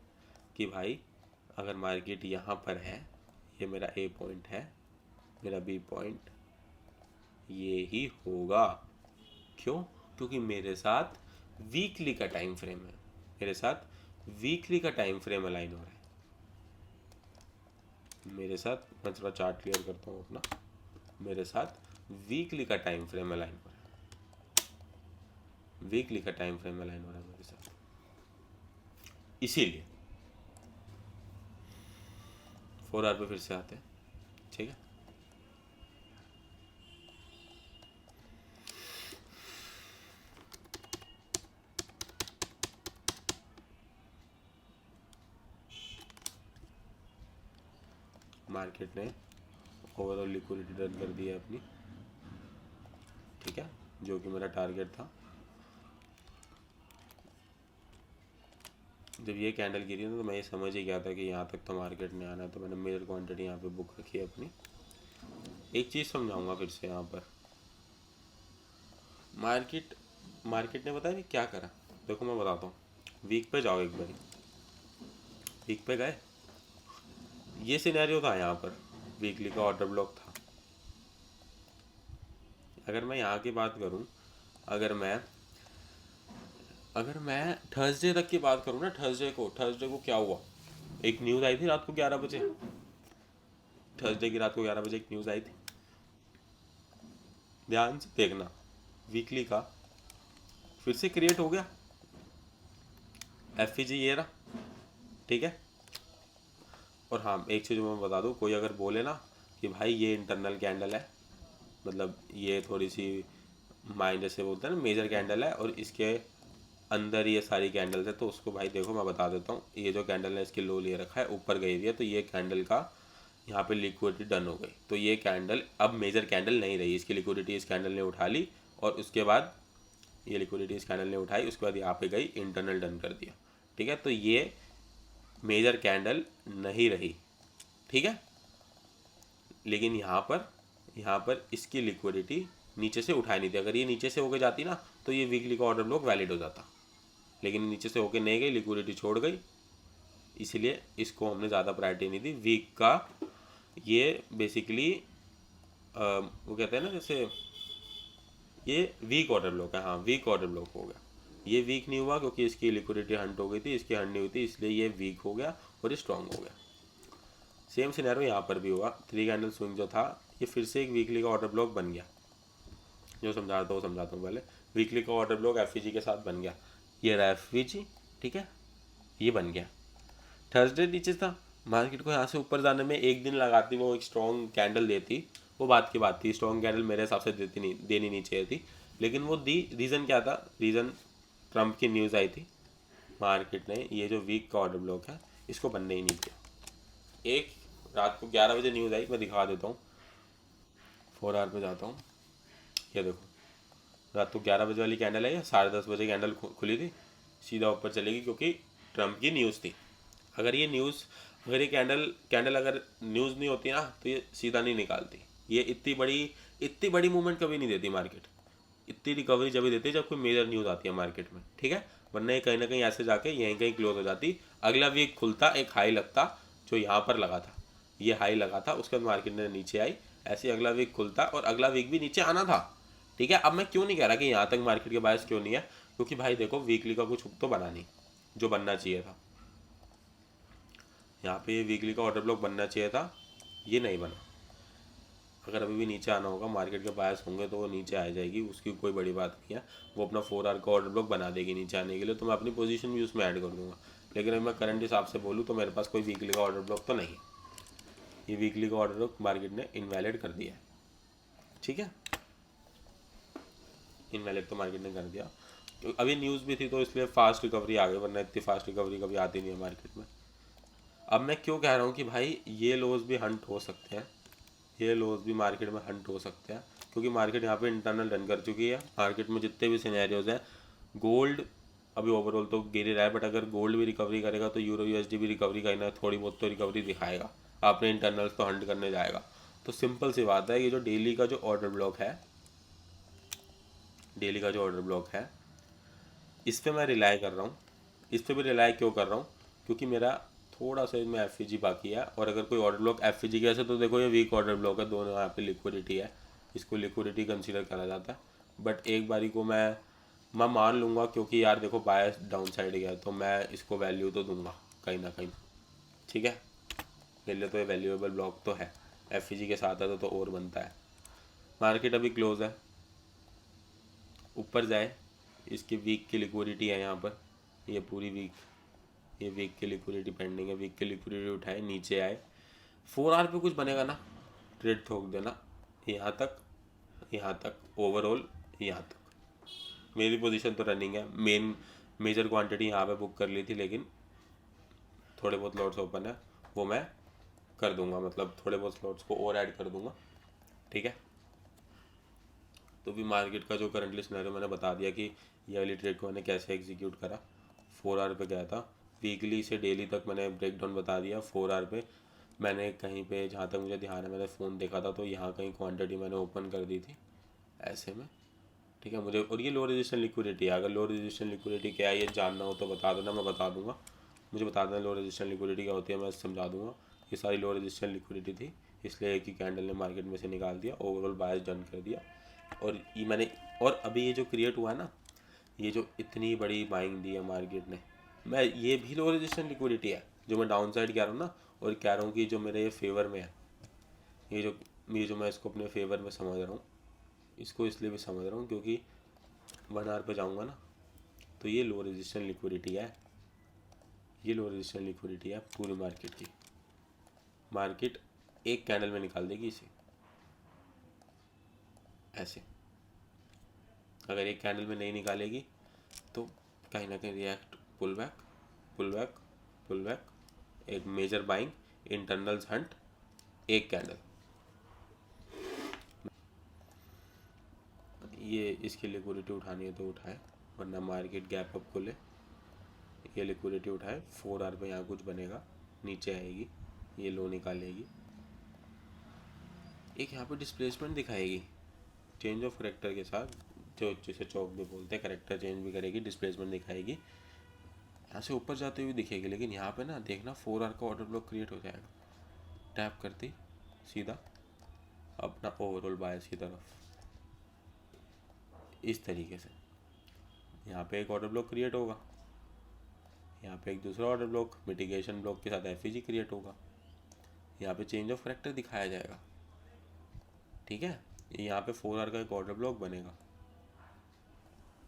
कि भाई अगर मार्केट यहाँ पर है, ये मेरा ए पॉइंट है, मेरा बी पॉइंट ये ही होगा। क्यों? क्योंकि मेरे साथ वीकली का टाइम फ्रेम है, मेरे साथ वीकली का टाइम फ्रेम अलाइन हो रहा है मेरे साथ। मैं थोड़ा चार्ट क्लियर करता हूँ अपना। मेरे साथ वीकली का टाइम फ्रेम अलाइन हो रहा है, वीकली का टाइम फ्रेम अलाइन हो रहा है मेरे साथ। इसीलिए 4 आवर पे फिर से आते हैं, ठीक है। मार्केट ने ओवरऑल लिक्विडिटी डन कर दी है अपनी, ठीक है, जो कि मेरा टारगेट था। जब ये कैंडल गिरी ना तो मैं ये समझ ही गया था कि यहाँ तक तो मार्केट ने आना है, तो मैंने मेजर क्वांटिटी यहाँ पे बुक रखी है अपनी। एक चीज़ समझाऊंगा फिर से यहाँ पर, मार्केट ने बताया क्या करा। देखो मैं बताता हूँ, वीक पे जाओ एक बार, वीक पे गए, ये सिनेरियो था यहाँ पर, वीकली का ऑर्डर ब्लॉक था। अगर मैं यहाँ की बात करूँ, अगर मैं थर्सडे तक की बात करूँ ना, थर्सडे को क्या हुआ, एक न्यूज़ आई थी रात को 11 बजे, थर्सडे की रात को 11 बजे एक न्यूज़ आई थी, ध्यान से देखना। वीकली का फिर से क्रिएट हो गया एफईजी, ये रहा, ठीक है। और हाँ, एक चीज़ मैं बता दूँ, कोई अगर बोले ना कि भाई ये इंटरनल कैंडल है, मतलब ये थोड़ी सी माइंड से बोलते हैं ना मेजर कैंडल है और इसके अंदर ये सारी कैंडल्स है, तो उसको भाई देखो मैं बता देता हूँ, ये जो कैंडल है इसकी लो ले रखा है, ऊपर गई हुई है, तो ये कैंडल का यहाँ पे लिक्विडिटी डन हो गई, तो ये कैंडल अब मेजर कैंडल नहीं रही, इसकी लिक्विडिटी इस कैंडल ने उठा ली, और उसके बाद ये लिक्विडिटी इस कैंडल ने उठाई, उसके बाद यहाँ पे गई, इंटरनल डन कर दिया, ठीक है। तो ये मेजर कैंडल नहीं रही, ठीक है। लेकिन यहाँ पर इसकी लिक्विडिटी नीचे से उठाई नहीं थी। अगर ये नीचे से होके जाती ना तो ये वीकली का ऑर्डर ब्लॉक वैलिड हो जाता, लेकिन नीचे से होके नहीं गई, लिक्विडिटी छोड़ गई, इसलिए इसको हमने ज़्यादा प्रायोरिटी नहीं दी। वीक का ये बेसिकली वो कहते हैं ना, जैसे ये वीक ऑर्डर ब्लॉक है, हाँ वीक ऑर्डर ब्लॉक हो गया। ये वीक नहीं हुआ क्योंकि इसकी लिक्विडिटी हंट हो गई थी, इसकी हंट नहीं हुई थी, इसलिए ये वीक हो गया और ये स्ट्रॉन्ग हो गया। सेम सिनेरियो यहाँ पर भी हुआ, 3 कैंडल स्विंग जो था ये फिर से एक वीकली का ऑर्डर ब्लॉक बन गया। जो समझाता हूँ पहले, वीकली का ऑर्डर ब्लॉक एफईजी के साथ बन गया, ये रहा एफईजी, ठीक है, ये बन गया। थर्सडे नीचे था, मार्केट को यहाँ से ऊपर जाने में एक दिन लगाती, वो एक स्ट्रॉन्ग कैंडल देती, वो बात की बात थी, स्ट्रॉन्ग कैंडल मेरे हिसाब से देनी नहीं चाहिए थी, लेकिन वो दी। रीज़न क्या था? रीज़न ट्रंप की न्यूज़ आई थी, मार्केट ने ये जो वीक का ऑर्डर ब्लॉक है इसको बनने ही नहीं दिया। एक रात को 11 बजे न्यूज़ आई, मैं दिखा देता हूँ, 4 आवर पे जाता हूँ, ये देखो रात को 11 बजे वाली कैंडल है, या 10:30 बजे कैंडल खुली थी, सीधा ऊपर चलेगी क्योंकि ट्रंप की न्यूज़ थी। अगर ये कैंडल अगर न्यूज़ नहीं होती ना तो ये सीधा नहीं निकालती। ये इतनी बड़ी मूवमेंट कभी नहीं देती मार्केट, इतनी रिकवरी जब भी देती है जब कोई मेजर न्यूज़ आती है मार्केट में, ठीक है। वरना ये कहीं ना कहीं ऐसे जाके यहीं कहीं क्लोज हो जाती, अगला वीक खुलता, एक हाई लगता जो यहाँ पर लगा था, ये हाई लगा था, उसके बाद मार्केट ने नीचे आई, ऐसे अगला वीक खुलता और अगला वीक भी नीचे आना था, ठीक है। अब मैं क्यों नहीं कह रहा कि यहाँ तक मार्केट के बायस क्यों नहीं है, क्योंकि भाई देखो वीकली का कुछ तो बना नहीं जो बनना चाहिए था। यहाँ पे ये वीकली का ऑर्डर ब्लॉक बनना चाहिए था, ये नहीं बना। अगर अभी भी नीचे आना होगा, मार्केट के बायस होंगे तो वो नीचे आ जाएगी, उसकी कोई बड़ी बात नहीं है, वो अपना 4 आवर का ऑर्डर ब्लॉक बना देगी नीचे आने के लिए, तो मैं अपनी पोजीशन भी उसमें ऐड कर दूंगा। लेकिन अगर मैं करंट हिसाब से बोलूँ तो मेरे पास कोई वीकली का ऑर्डर ब्लॉक तो नहीं है, ये वीकली का ऑर्डर ब्लॉक मार्केट ने इनवैलिड कर दिया है, ठीक है, इनवैलिड तो मार्केट ने कर दिया। तो अभी न्यूज़ भी थी तो इसलिए फास्ट रिकवरी आ गई, वरना इतनी फास्ट रिकवरी कभी आती नहीं है मार्केट में। अब मैं क्यों कह रहा हूँ कि भाई ये लोज भी हंट हो सकते हैं, ये लोज भी मार्केट में हंट हो सकते हैं, क्योंकि मार्केट यहाँ पे इंटरनल रन कर चुकी है। मार्केट में जितने भी सिनेरियोज हैं, गोल्ड अभी ओवरऑल तो गिर ही रहा है, बट अगर गोल्ड भी रिकवरी करेगा तो यूरो यूएसडी भी रिकवरी कहीं ना थोड़ी बहुत तो रिकवरी दिखाएगा, आपने इंटरनल्स तो हंट करने जाएगा। तो सिंपल सी बात है, ये जो डेली का जो ऑर्डर ब्लॉक है, डेली का जो ऑर्डर ब्लॉक है, इस पर मैं रिलाई कर रहा हूँ। इस पर भी रिलाई क्यों कर रहा हूँ, क्योंकि मेरा थोड़ा सा इसमें एफ बाकी है, और अगर कोई ऑर्डर ब्लॉक एफ की ऐसे तो देखो ये वीक ऑर्डर ब्लॉक है, दोनों यहाँ पे लिक्विडिटी है, इसको लिक्विडिटी कंसीडर करा जाता है। बट एक बारी को मैं मान लूँगा, क्योंकि यार देखो बायस डाउन साइड गया तो मैं इसको वैल्यू तो दूंगा कहीं ना कहीं, ठीक है। मेरे लिए तो ये वैल्यूएबल ब्लॉक तो है, एफ के साथ है तो और बनता है। मार्केट अभी क्लोज है, ऊपर जाए, इसकी वीक की लिक्विडिटी है यहाँ पर, ये पूरी वीक, ये वीक की लिक्विडिटी पेंडिंग है, वीक की लिक्विडिटी उठाए नीचे आए, 4 आवर पे कुछ बनेगा ना, ट्रेड ठोक देना यहाँ तक, यहाँ तक ओवरऑल, यहाँ तक। मेरी पोजीशन तो रनिंग है, मेजर क्वांटिटी यहाँ पे बुक कर ली थी, लेकिन थोड़े बहुत लॉट्स ओपन है, वो मैं कर दूंगा, मतलब थोड़े बहुत स्लॉट्स को और ऐड कर दूंगा, ठीक है। तो भी मार्केट का जो करंटली सिनेरियो मैंने बता दिया कि ये वाली ट्रेड को मैंने कैसे एग्जीक्यूट करा। 4 आवर पे गया था, वीकली से डेली तक मैंने ब्रेक डाउन बता दिया। 4 आवर पे मैंने कहीं पे, जहाँ तक मुझे ध्यान है, मैंने फ़ोन देखा था तो यहाँ कहीं क्वांटिटी मैंने ओपन कर दी थी ऐसे में, ठीक है मुझे। और ये लो रेजिस्टेंस लिक्विडिटी है, अगर लो रेजिस्टेंस लिक्विडिटी क्या है ये जानना हो तो बता देना, मैं बता दूंगा। मुझे बता देना लो रेजिस्टेंस लिक्विडिटी क्या होती है, मैं समझा दूंगा। ये सारी लो रेजिस्टेंस लिक्विडिटी थी, इसलिए एक ही कैंडल ने मार्केट में से निकाल दिया, ओवरऑल बायस डन कर दिया। और ये मैंने, और अभी ये जो क्रिएट हुआ है ना, ये जो इतनी बड़ी बाइंग दी है मार्केट ने, मैं ये भी लो रेजिस्टेंस लिक्विडिटी है जो मैं डाउन साइड कह रहा हूँ ना, और कह रहा हूँ कि जो मेरे ये फेवर में है, ये जो मैं इसको अपने फेवर में समझ रहा हूँ, इसको इसलिए भी समझ रहा हूँ क्योंकि 1 आवर पे जाऊँगा ना तो ये लो रेजिस्टेंस लिक्विडिटी है, ये लो रेजिस्टेंस लिक्विडिटी है पूरी मार्केट की। मार्केट एक कैंडल में निकाल देगी इसे ऐसे, अगर एक कैंडल में नहीं निकालेगी तो कहीं ना कहीं react, pull back, pull back, pull back, एक मेजर बाइंग, इंटरनल्स हंट, एक कैंडल, ये इसकी लिक्विडिटी उठानी है तो उठाए, वरना मार्केट गैप अप खोले, ये लिक्विडिटी उठाए। 4 आवर पे यहाँ कुछ बनेगा, नीचे आएगी, ये लो निकालेगी, एक यहाँ पे डिस्प्लेसमेंट दिखाएगी चेंज ऑफ करेक्टर के साथ, जो जिसे चौक भी बोलते हैं, करेक्टर चेंज भी करेगी, डिस्प्लेसमेंट दिखाएगी, यहाँ से ऊपर जाते हुए दिखेगी। लेकिन यहाँ पे ना देखना 4 आवर का ऑर्डर ब्लॉक क्रिएट हो जाएगा, टैप करती सीधा अपना ओवरऑल बायस की तरफ, इस तरीके से यहाँ पे एक ऑर्डर ब्लॉक क्रिएट होगा, यहाँ पे एक दूसरा ऑर्डर ब्लॉक मिटिगेशन ब्लॉक के साथ एफईजी क्रिएट होगा, यहाँ पे चेंज ऑफ करेक्टर दिखाया जाएगा, ठीक है। यहाँ पे 4 आवर का एक ऑर्डर ब्लॉक बनेगा,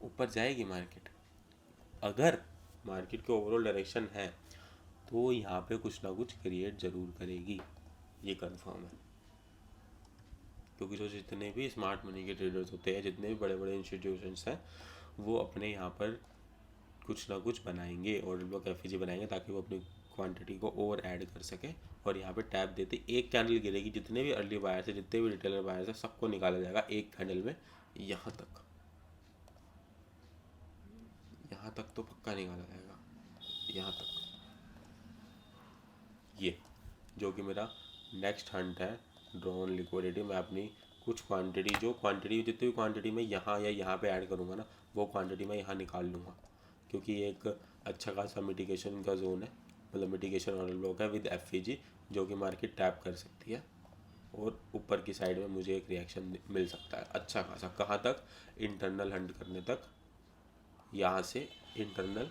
ऊपर जाएगी मार्केट। अगर मार्केट के ओवरऑल डायरेक्शन है तो यहाँ पे कुछ ना कुछ क्रिएट जरूर करेगी, ये कंफर्म है। क्योंकि जो जितने भी स्मार्ट मनी के ट्रेडर्स होते हैं, जितने भी बड़े बड़े इंस्टीट्यूशंस हैं, वो अपने यहाँ पर कुछ ना कुछ बनाएंगे, ऑर्डर ब्लॉक एफईजी बनाएंगे, ताकि वो अपनी क्वांटिटी को और ऐड कर सके। और यहाँ पे टैप देते एक कैंडल गिरेगी, जितने भी अर्ली बायर्स है, जितने भी रिटेलर बायर्स है, सबको निकाला जाएगा एक कैंडल में, यहाँ तक, यहाँ तक तो पक्का निकाला जाएगा, यहाँ तक। ये जो कि मेरा नेक्स्ट हंट है, ड्रॉन लिक्विडिटी, मैं अपनी कुछ क्वांटिटी, जो क्वांटिटी, जितनी भी क्वांटिटी मैं यहाँ या यहाँ पे ऐड करूँगा ना, वो क्वांटिटी मैं यहाँ निकाल लूँगा, क्योंकि ये एक अच्छा खासा मिटिगेशन का जोन है, मतलब मिटिगेशन ऑर्डर ब्लॉक है विद एफईजी, जो कि मार्केट टैप कर सकती है, और ऊपर की साइड में मुझे एक रिएक्शन मिल सकता है अच्छा खासा। कहाँ तक? इंटरनल हंट करने तक, यहाँ से इंटरनल,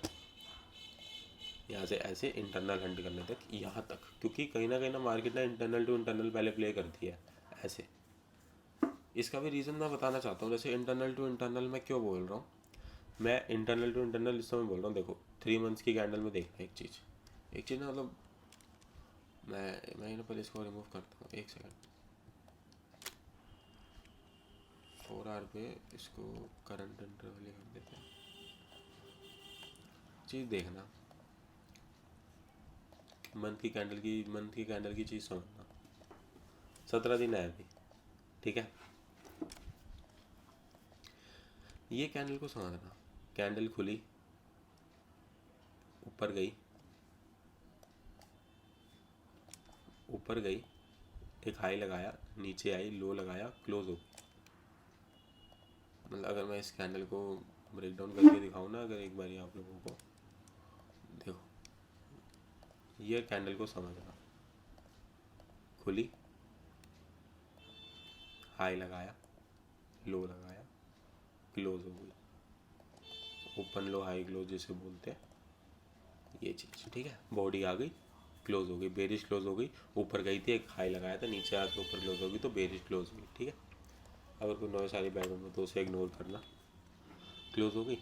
यहाँ से ऐसे इंटरनल हंट करने तक, यहाँ तक, क्योंकि कहीं ना मार्केट ना इंटरनल टू इंटरनल पहले प्ले करती है ऐसे। इसका भी रीज़न मैं बताना चाहता हूँ, जैसे इंटरनल टू इंटरनल मैं क्यों बोल रहा हूँ, मैं इंटरनल टू इंटरनल इस समय बोल रहा हूँ। देखो 3 मंथ्स की कैंडल में देखना एक चीज़ ना, मतलब मैं ना पहले इसको रिमूव करता हूँ, एक सेकंड। 4 आवर पे इसको करंट इंटरवल ही कर देते हैं। चीज़ देखना, मंथ की कैंडल की चीज़ समझना। 17 दिन है अभी, ठीक है। ये कैंडल को समझना, कैंडल खुली, ऊपर गई, ऊपर गई, एक हाई लगाया, नीचे आई, लो लगाया, क्लोज हो गई। मतलब अगर मैं इस कैंडल को ब्रेक डाउन करके दिखाऊँ ना, अगर एक बार आप लोगों को देखो, ये कैंडल को समझना, खुली, हाई लगाया, लो लगाया, क्लोज हो गई, ओपन लो हाई क्लोज जिसे बोलते हैं, ये चीज़ ठीक है। बॉडी आ गई, क्लोज हो गई, बेरिश क्लोज हो गई, ऊपर गई थी, एक हाई लगाया था, नीचे आके ऊपर क्लोज हो गई, तो बेरिश क्लोज हुई, ठीक है। अगर कोई नॉइस सारी बैकग्राउंड में तो उसे इग्नोर करना, क्लोज हो गई।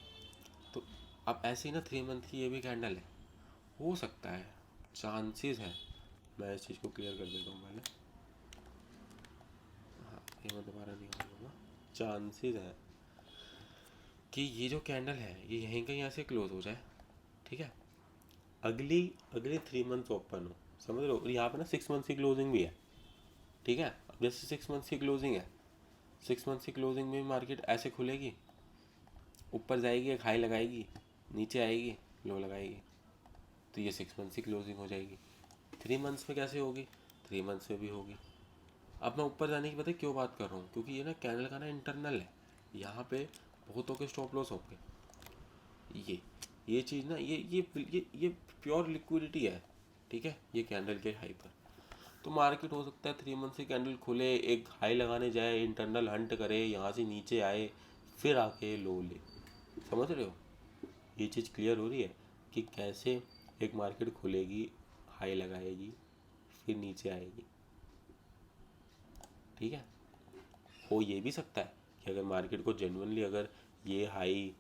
तो अब ऐसे ही ना 3 मंथ की ये भी कैंडल है, हो सकता है, चांसेस है, मैं इस चीज़ को क्लियर कर देता हूँ पहले, हाँ ये मैं दोबारा नहीं करूँगा, चांसेस है कि ये जो कैंडल है ये यहीं कहीं ऐसे क्लोज हो जाए, ठीक है। अगली अगले 3 मंथ्स ओपन हो, समझ लो। और यहाँ पे ना 6 मंथ्स की क्लोजिंग भी है, ठीक है। अब जैसे 6 मंथ्स की क्लोजिंग है, 6 मंथ्स की क्लोजिंग में मार्केट ऐसे खुलेगी, ऊपर जाएगी, एक हाई लगाएगी, नीचे आएगी, लो लगाएगी, तो ये 6 मंथ्स की क्लोजिंग हो जाएगी। 3 मंथ्स में कैसे होगी? 3 मंथ्स में भी होगी। अब मैं ऊपर जाने की पता है क्यों बात कर रहा हूँ, क्योंकि ये ना कैंडल का ना इंटरनल है, यहाँ पे बहुतों के स्टॉप लॉस होंगे। ये चीज़ ना ये प्योर लिक्विडिटी है, ठीक है, ये कैंडल के हाई पर। तो मार्केट हो सकता है 3 मंथ से कैंडल खुले, एक हाई लगाने जाए, इंटरनल हंट करे, यहाँ से नीचे आए, फिर आके लो ले। समझ रहे हो? ये चीज़ क्लियर हो रही है कि कैसे एक मार्केट खुलेगी, हाई लगाएगी, फिर नीचे आएगी, ठीक है। हो ये भी सकता है कि अगर मार्केट को जेन्युइनली अगर ये हाई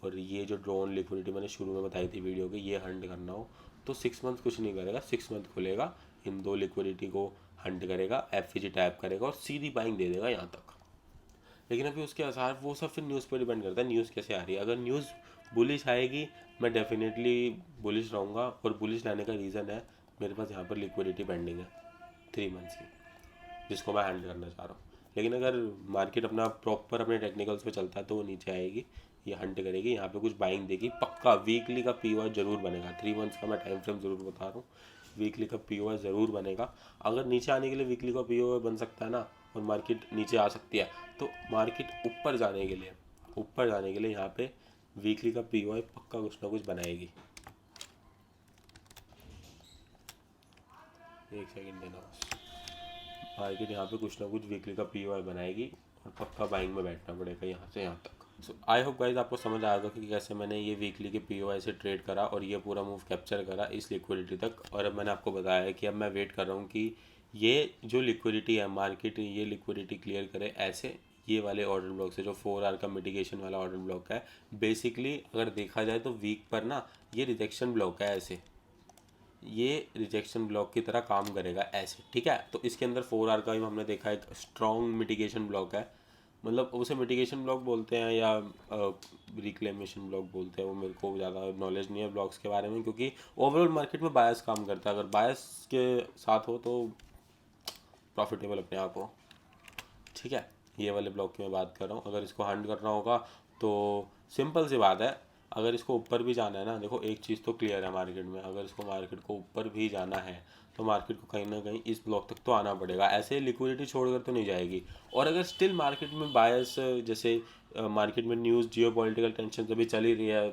और ये जो ड्रॉन लिक्विडिटी मैंने शुरू में बताई थी वीडियो के, ये हंट करना हो तो 6 मंथ कुछ नहीं करेगा, 6 मंथ खुलेगा, इन दो लिक्विडिटी को हंट करेगा, एफवीजी टैप करेगा और सीधी बाइंग दे देगा यहाँ तक। लेकिन अभी उसके आसार वो सब फिर न्यूज़ पर डिपेंड करता है, न्यूज़ कैसे आ रही है। अगर न्यूज़ बुलिश आएगी मैं डेफिनेटली बुलिश रहूँगा, और बुलिश लाने का रीज़न है मेरे पास यहाँ पर लिक्विडिटी पेंडिंग है 3 मंथ्स की, जिसको मैं हैंडल करना चाह रहा हूँ। लेकिन अगर मार्केट अपना प्रॉपर अपने टेक्निकल्स पे चलता है तो वो नीचे आएगी, ये हंट करेगी, यहाँ पे कुछ बाइंग देगी पक्का। वीकली का पीओआई जरूर बनेगा, 3 मंथ्स का मैं टाइम फ्रेम जरूर बता रहा हूँ, वीकली का पीओआई ज़रूर बनेगा। अगर नीचे आने के लिए वीकली का पीओआई बन सकता है ना, और मार्केट नीचे आ सकती है, तो मार्केट ऊपर जाने के लिए यहाँ पे वीकली का पीओआई पक्का कुछ ना कुछ बनाएगी। एक सेकेंड देना बस। मार्केट यहाँ पे कुछ ना कुछ वीकली का पीओआई बनाएगी और पक्का बाइंग में बैठना पड़ेगा यहाँ से यहाँ तक। सो आई होप गाइज आपको समझ आएगा कि कैसे मैंने ये वीकली के पीओआई से ट्रेड करा और ये पूरा मूव कैप्चर करा इस लिक्विडिटी तक। और अब मैंने आपको बताया कि अब मैं वेट कर रहा हूँ कि ये जो लिक्विडिटी है मार्केट ये लिक्विडिटी क्लियर करे ऐसे, ये वाले ऑर्डर ब्लॉक से जो 4 आवर का मिटिगेशन वाला ऑर्डर ब्लॉक है। बेसिकली अगर देखा जाए तो वीक पर ना ये रिजेक्शन ब्लॉक है, ऐसे ये रिजेक्शन ब्लॉक की तरह काम करेगा ऐसे, ठीक है। तो इसके अंदर 4 आवर का भी हमने देखा एक स्ट्रॉन्ग मिटिगेशन ब्लॉक है, मतलब उसे मिटिगेशन ब्लॉक बोलते हैं या रिक्लेमेशन ब्लॉक बोलते हैं, वो मेरे को ज़्यादा नॉलेज नहीं है ब्लॉक्स के बारे में, क्योंकि ओवरऑल मार्केट में बायस काम करता है। अगर बायस के साथ हो तो प्रॉफिटेबल अपने आप हो, ठीक है। ये वाले ब्लॉक की मैं बात कर रहा हूँ। अगर इसको हंड करना होगा तो सिंपल सी बात है, अगर इसको ऊपर भी जाना है ना, देखो एक चीज़ तो क्लियर है मार्केट में, अगर इसको मार्केट को ऊपर भी जाना है तो मार्केट को कहीं ना कहीं इस ब्लॉक तक तो आना पड़ेगा, ऐसे लिक्विडिटी छोड़कर तो नहीं जाएगी। और अगर स्टिल मार्केट में बायस, जैसे मार्केट में न्यूज़ जियोपॉलिटिकल टेंशन अभी चल ही रही है,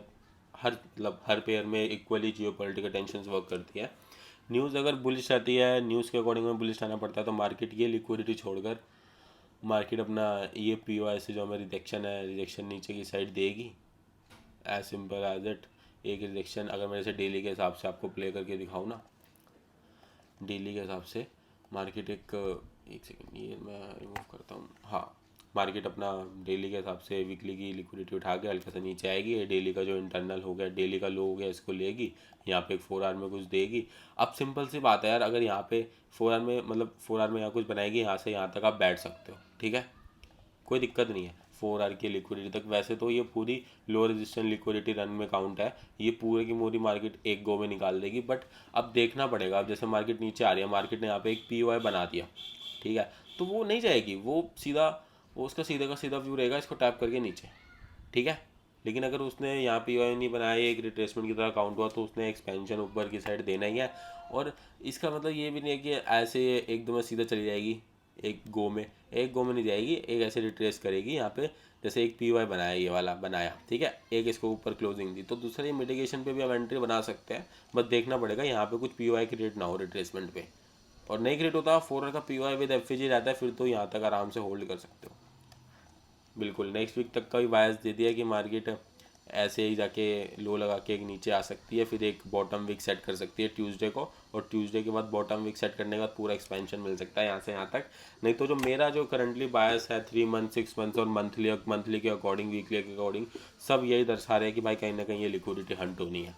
हर पेयर में इक्वली जियोपॉलिटिकल टेंशन वर्क करती है। न्यूज़ अगर बुलिश रहती है, न्यूज़ के अकॉर्डिंग में बुलिश रहना पड़ता है, तो मार्केट ये लिक्विडिटी छोड़कर मार्केट अपना ये पीओआई से जो हमें रिजेक्शन है, रिजेक्शन नीचे की साइड देगी, एज सिंपल एज इट। एक रिजेक्शन अगर मैं इसे डेली के हिसाब से आपको प्ले करके दिखाऊँ ना, डेली के हिसाब से मार्केट एक सेकेंड ये मैं रिमूव करता हूँ, हाँ। मार्केट अपना डेली के हिसाब से वीकली की लिक्विडिटी उठा के हल्का सा नीचे आएगी, ये डेली का जो इंटरनल हो गया, डेली का लो हो गया, इसको लेगी, यहाँ पे एक 4 आवर में कुछ देगी। अब सिंपल सी बात है यार, अगर यहाँ पे 4 आवर में, मतलब 4 आवर में यहाँ कुछ बनाएगी, यहाँ से यहाँ तक आप बैठ सकते हो, ठीक है, कोई दिक्कत नहीं है। 4 आवर की लिक्विडिटी तक वैसे तो ये पूरी लो रेजिस्टेंस लिक्विडिटी रन में काउंट है, ये पूरे की पूरी मार्केट एक गो में निकाल देगी। बट अब देखना पड़ेगा, अब जैसे मार्केट नीचे आ रही है, मार्केट ने यहाँ पे एक पीओआई बना दिया, ठीक है, तो वो नहीं जाएगी, वो सीधा, वो उसका सीधा का सीधा व्यू रहेगा, इसको टैप करके नीचे, ठीक है। लेकिन अगर उसने यहाँ पी नहीं बनाया, एक रिट्रेसमेंट की तरह काउंट हुआ, तो उसने एक्सपेंशन ऊपर की साइड देना ही है। और इसका मतलब ये भी नहीं है कि ऐसे एकदम में सीधा चली जाएगी एक गो में नहीं जाएगी, एक ऐसे रिट्रेस करेगी यहाँ पे। जैसे एक पी बनाया, ये वाला बनाया, ठीक है, एक इसको ऊपर क्लोजिंग दी, तो दूसरे मिटिगेशन पे भी हम एंट्री बना सकते हैं। बस देखना पड़ेगा यहाँ पे कुछ पी क्रिएट ना हो रिट्रेसमेंट पे। और नहीं क्रिएट होता, 4 का पी विद एफ रहता है, फिर तो यहाँ तक आराम से होल्ड कर सकते हो। बिल्कुल नेक्स्ट वीक तक का भी बायस दे दिया कि मार्केट ऐसे ही जाके लो लगा के एक नीचे आ सकती है, फिर एक बॉटम वीक सेट कर सकती है ट्यूसडे को, और ट्यूसडे के बाद बॉटम वीक सेट करने के बाद पूरा एक्सपेंशन मिल सकता है यहाँ से यहाँ तक। नहीं तो जो मेरा जो करंटली बायस है 3 मंथ 6 मंथ्स और मंथली के अकॉर्डिंग, वीकली के अकॉर्डिंग, सब यही दर्शा रहे हैं कि भाई कहीं ना कहीं ये लिक्विडिटी हंट होनी है,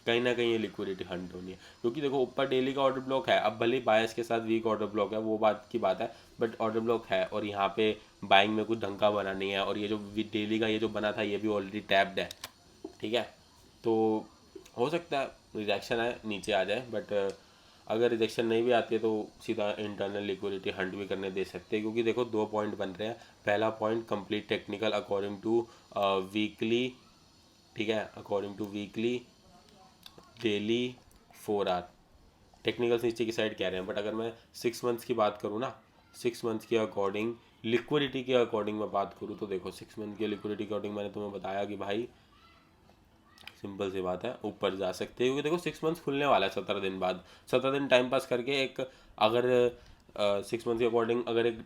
कहीं ना कहीं ये लिक्विडिटी हंट होनी है। क्योंकि देखो ऊपर डेली का ऑर्डर ब्लॉक है, अब भले बायस के साथ वीक ऑर्डर ब्लॉक है, वो बात की बात है, बट ऑर्डर ब्लॉक है और यहाँ पे बाइंग में कुछ ढंग का बना नहीं है। और ये जो डेली का ये जो बना था ये भी ऑलरेडी टैप्ड है, ठीक है। तो हो सकता है रिजेक्शन है नीचे आ जाए, बट अगर रिजेक्शन नहीं भी आती है तो सीधा इंटरनल लिक्विडिटी हंट भी करने दे सकते हैं। क्योंकि देखो 2 पॉइंट बन रहे हैं। पहला point complete technical according to weekly, ठीक है, according to weekly, daily, 4 hour, technical नीचे की साइड कह रहे हैं। बट अगर मैं 6 मंथ्स की बात करूँ ना, 6 मंथ्स के अकॉर्डिंग, लिक्विडिटी के अकॉर्डिंग मैं बात करूँ तो देखो 6 मंथ के लिक्विडिटी के अकॉर्डिंग मैंने तुम्हें बताया कि भाई सिंपल सी बात है, ऊपर जा सकते हैं। क्योंकि देखो 6 मंथ्स खुलने वाला है 17 दिन बाद, 17 दिन टाइम पास करके एक, अगर 6 मंथ के अकॉर्डिंग अगर एक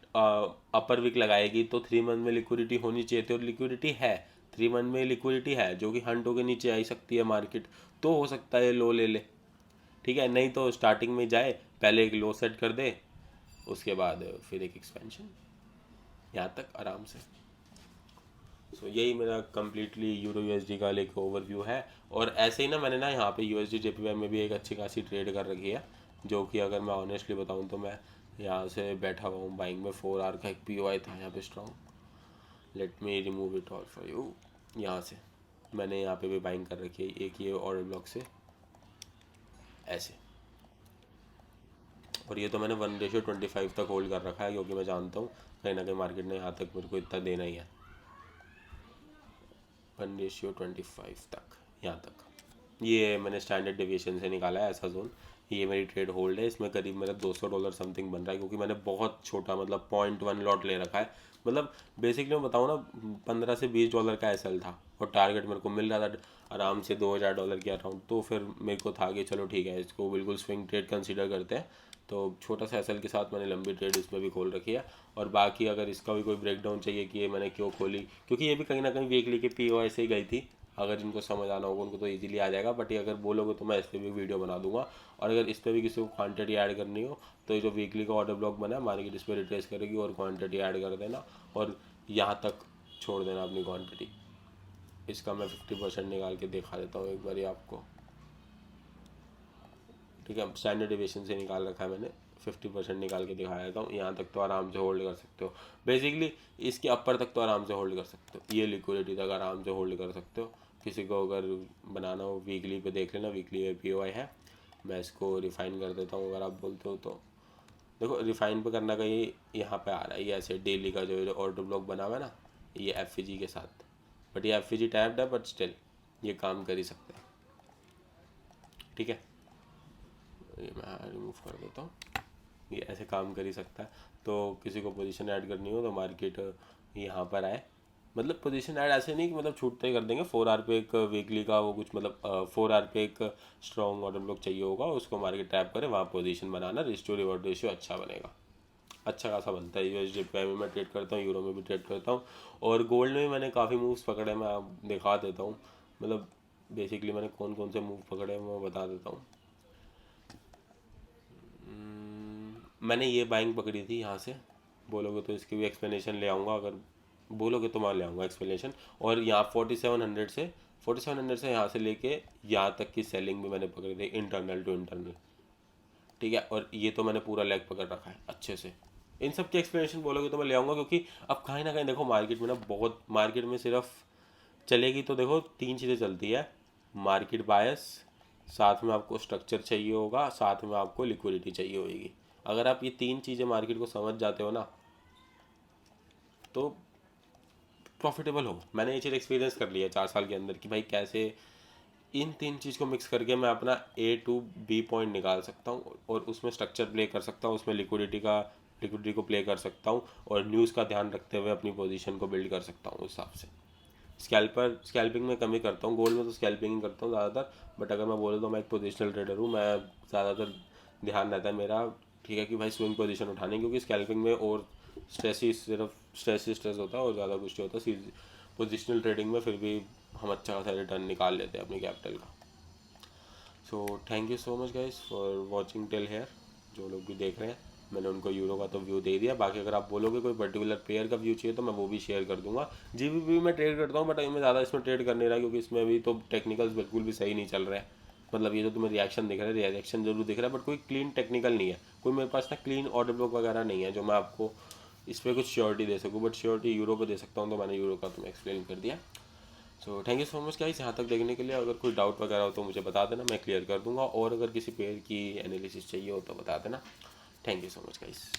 अपर वीक लगाएगी तो 3 मंथ में लिक्विडिटी होनी चाहिए थी, और लिक्विडिटी है 3 मंथ में, लिक्विडिटी है जो कि हंट होकर नीचे आई सकती है मार्केट। तो हो सकता है लो ले ले, ठीक है, नहीं तो स्टार्टिंग में जाए, पहले एक लो सेट कर दे, उसके बाद फिर एक एक्सपेंशन यहाँ तक आराम से। सो यही मेरा कम्प्लीटली यूरो यूएसडी का एक ओवरव्यू है। और ऐसे ही ना मैंने ना यहाँ पे यूएसडी जेपीवाई में भी एक अच्छी खासी ट्रेड कर रखी है, जो कि अगर मैं ऑनेस्टली बताऊँ तो मैं यहाँ से बैठा हुआ हूँ बाइंग में। 4 आवर का एक पी था यहाँ पे strong, let me remove it all for you. यहाँ से मैंने यहाँ पे भी बाइंग कर रखी है, एक ये ऑर्डर ब्लॉक से ऐसे, और ये तो मैंने 1:25 तक होल्ड कर रखा है, क्योंकि मैं जानता हूँ कहीं ना कहीं मार्केट ने यहाँ तक मेरे को इतना देना ही है, 1:25 तक, यहाँ तक। ये मैंने स्टैंडर्ड डेविएशन से निकाला है ऐसा जोन। ये मेरी ट्रेड होल्ड है, इसमें करीब मेरा $200 समथिंग बन रहा है, क्योंकि मैंने बहुत छोटा मतलब 0.1 लॉट ले रखा है। मतलब बेसिकली मैं बताऊँ ना, $15 से $20 का एसएल था, और टारगेट मेरे को मिल रहा था आराम से $2000 के अराउंड। तो फिर मेरे को था कि चलो ठीक है, इसको बिल्कुल स्विंग ट्रेड कंसीडर करते हैं। तो छोटा सा एसएल के साथ मैंने लंबी ट्रेड इसमें भी खोल रखी है। और बाकी अगर इसका भी कोई ब्रेकडाउन चाहिए कि ये मैंने क्यों खोली, क्योंकि ये भी कहीं ना कहीं वीकली के पीओ से ही गई थी। अगर जिनको समझ आना होगा उनको तो इजीली आ जाएगा, बट ये अगर बोलोगे तो मैं इस पर भी वीडियो बना दूंगा। और अगर इस पर भी किसी को क्वांटिटी ऐड करनी हो तो ये जो वीकली का ऑर्डर ब्लॉक बना है, मार्केट इस पर रिट्रेस करेगी और क्वांटिटी ऐड कर देना, और यहाँ तक छोड़ देना अपनी क्वांटिटी। इसका मैं 50% निकाल के दिखा देता हूँ एक बार आपको, ठीक है, स्टैंडर्ड डेविएशन से निकाल रखा है मैंने, 50% निकाल के दिखा देता हूँ। यहाँ तक तो आराम से होल्ड कर सकते हो, बेसिकली इसके अपर तक तो आराम से होल्ड कर सकते हो, ये लिक्विडिटी तक आराम से होल्ड कर सकते हो। किसी को अगर बनाना हो वीकली पे देख लेना, वीकली पे पीओआई है। मैं इसको रिफाइन कर देता हूँ अगर आप बोलते हो तो। देखो रिफाइन पे करना का ये यहाँ पे आ रहा है, ये ऐसे डेली का जो ऑर्डर ब्लॉक बना हुआ है ना, ये एफ के साथ, बट ये एफ टैप्ड है, बट स्टिल ये काम कर ही सकते हैं, ठीक है। ये मैं रिमूव कर देता हूँ, ये ऐसे काम कर ही सकता है। तो किसी को पोजीशन ऐड करनी हो तो मार्केट यहाँ पर आए, मतलब पोजीशन ऐड ऐसे नहीं कि मतलब छूटते ही कर देंगे। 4 आवर पे एक वीकली का वो कुछ मतलब 4 आवर पे एक स्ट्रॉन्ग ऑर्डर ब्लॉक चाहिए होगा, उसको मार्केट टैप करे, वहाँ पोजीशन बनाना, रिस्क टू रिवॉर्ड रेशियो अच्छा बनेगा, अच्छा खासा बनता है। यूएसडी में मैं ट्रेड करता हूँ, यूरो में भी ट्रेड करता हूँ, और गोल्ड में मैंने काफ़ी मूव्स पकड़े, मैं दिखा देता हूँ। मतलब बेसिकली मैंने कौन कौन से मूव पकड़े हैं मैं बता देता हूँ। मैंने ये बाइंग पकड़ी थी यहाँ से, बोलोगे तो इसकी भी एक्सप्लेनेशन ले आऊँगा, अगर बोलोगे तो मैं ले आऊँगा एक्सप्लेनेशन। और यहाँ 4700 से यहाँ से लेके यहाँ तक की सेलिंग भी मैंने पकड़ी थी, इंटरनल टू इंटरनल, ठीक है। और ये तो मैंने पूरा लेग पकड़ रखा है अच्छे से। इन सब की एक्सप्लेनेशन बोलोगे तो मैं ले आऊँगा, क्योंकि अब कहीं ना कहीं देखो मार्केट में ना, बहुत मार्केट में सिर्फ चलेगी तो देखो 3 चीज़ें चलती है, मार्केट बायस, साथ में आपको स्ट्रक्चर चाहिए होगा, साथ में आपको लिक्विडिटी चाहिए होगी। अगर आप ये 3 चीज़ें मार्केट को समझ जाते हो ना, तो प्रॉफिटेबल हो। मैंने ये चीज़ एक्सपीरियंस कर लिया है 4 साल के अंदर कि भाई कैसे इन 3 चीज़ को मिक्स करके मैं अपना A to B पॉइंट निकाल सकता हूँ और उसमें स्ट्रक्चर प्ले कर सकता हूँ, उसमें लिक्विडिटी को प्ले कर सकता हूँ और न्यूज़ का ध्यान रखते हुए अपनी पोजीशन को बिल्ड कर सकता हूँ उस हिसाब से। स्कैल्पिंग में कम ही करता हूँ, गोल्ड में तो स्कैल्पिंग ही करता हूँ ज़्यादातर। बट अगर मैं बोलूँ तो मैं एक पोजिशनल ट्रेडर हूँ। मैं ज़्यादातर ध्यान रहता है मेरा, ठीक है, कि भाई स्विंग पोजीशन उठाने, क्योंकि स्कैल्पिंग में और स्ट्रेस ही स्ट्रेस होता है और ज़्यादा कुछ नहीं होता। पोजिशनल ट्रेडिंग में फिर भी हम अच्छा खासा रिटर्न निकाल लेते हैं अपनी कैपिटल का। So thank you so much guys for watching till here. जो लोग भी देख रहे हैं, मैंने उनको यूरो का तो व्यू दे दिया। बाकी अगर आप बोलोगे कोई पर्टिकुलर पेयर का व्यू चाहिए तो मैं वो भी शेयर कर दूंगा। जीबीपी में ट्रेड करता हूँ बट मैं ज़्यादा इसमें ट्रेड कर नहीं रहा, क्योंकि इसमें भी तो टेक्निकल्स बिल्कुल भी सही नहीं चल रहे हैं। मतलब ये जो तुम्हें रिएक्शन दिख रहा है, रिएक्शन जरूर दिख रहा है बट कोई क्लीन टेक्निकल नहीं है। कोई मेरे पास ना क्लीन ऑर्डर बुक वगैरह नहीं है जो मैं आपको इस पर कुछ श्योरिटी दे सकूँ। बट श्योरिटी यूरो पर दे सकता हूँ, तो मैंने यूरो का तुम्हें एक्सप्लेन कर दिया। So thank you so much guys यहाँ तक देखने के लिए। अगर कोई डाउट वगैरह हो तो मुझे बता देना, मैं क्लियर कर दूंगा। और अगर किसी पेयर की एनालिसिस चाहिए हो तो बता देना। Thank you so much guys.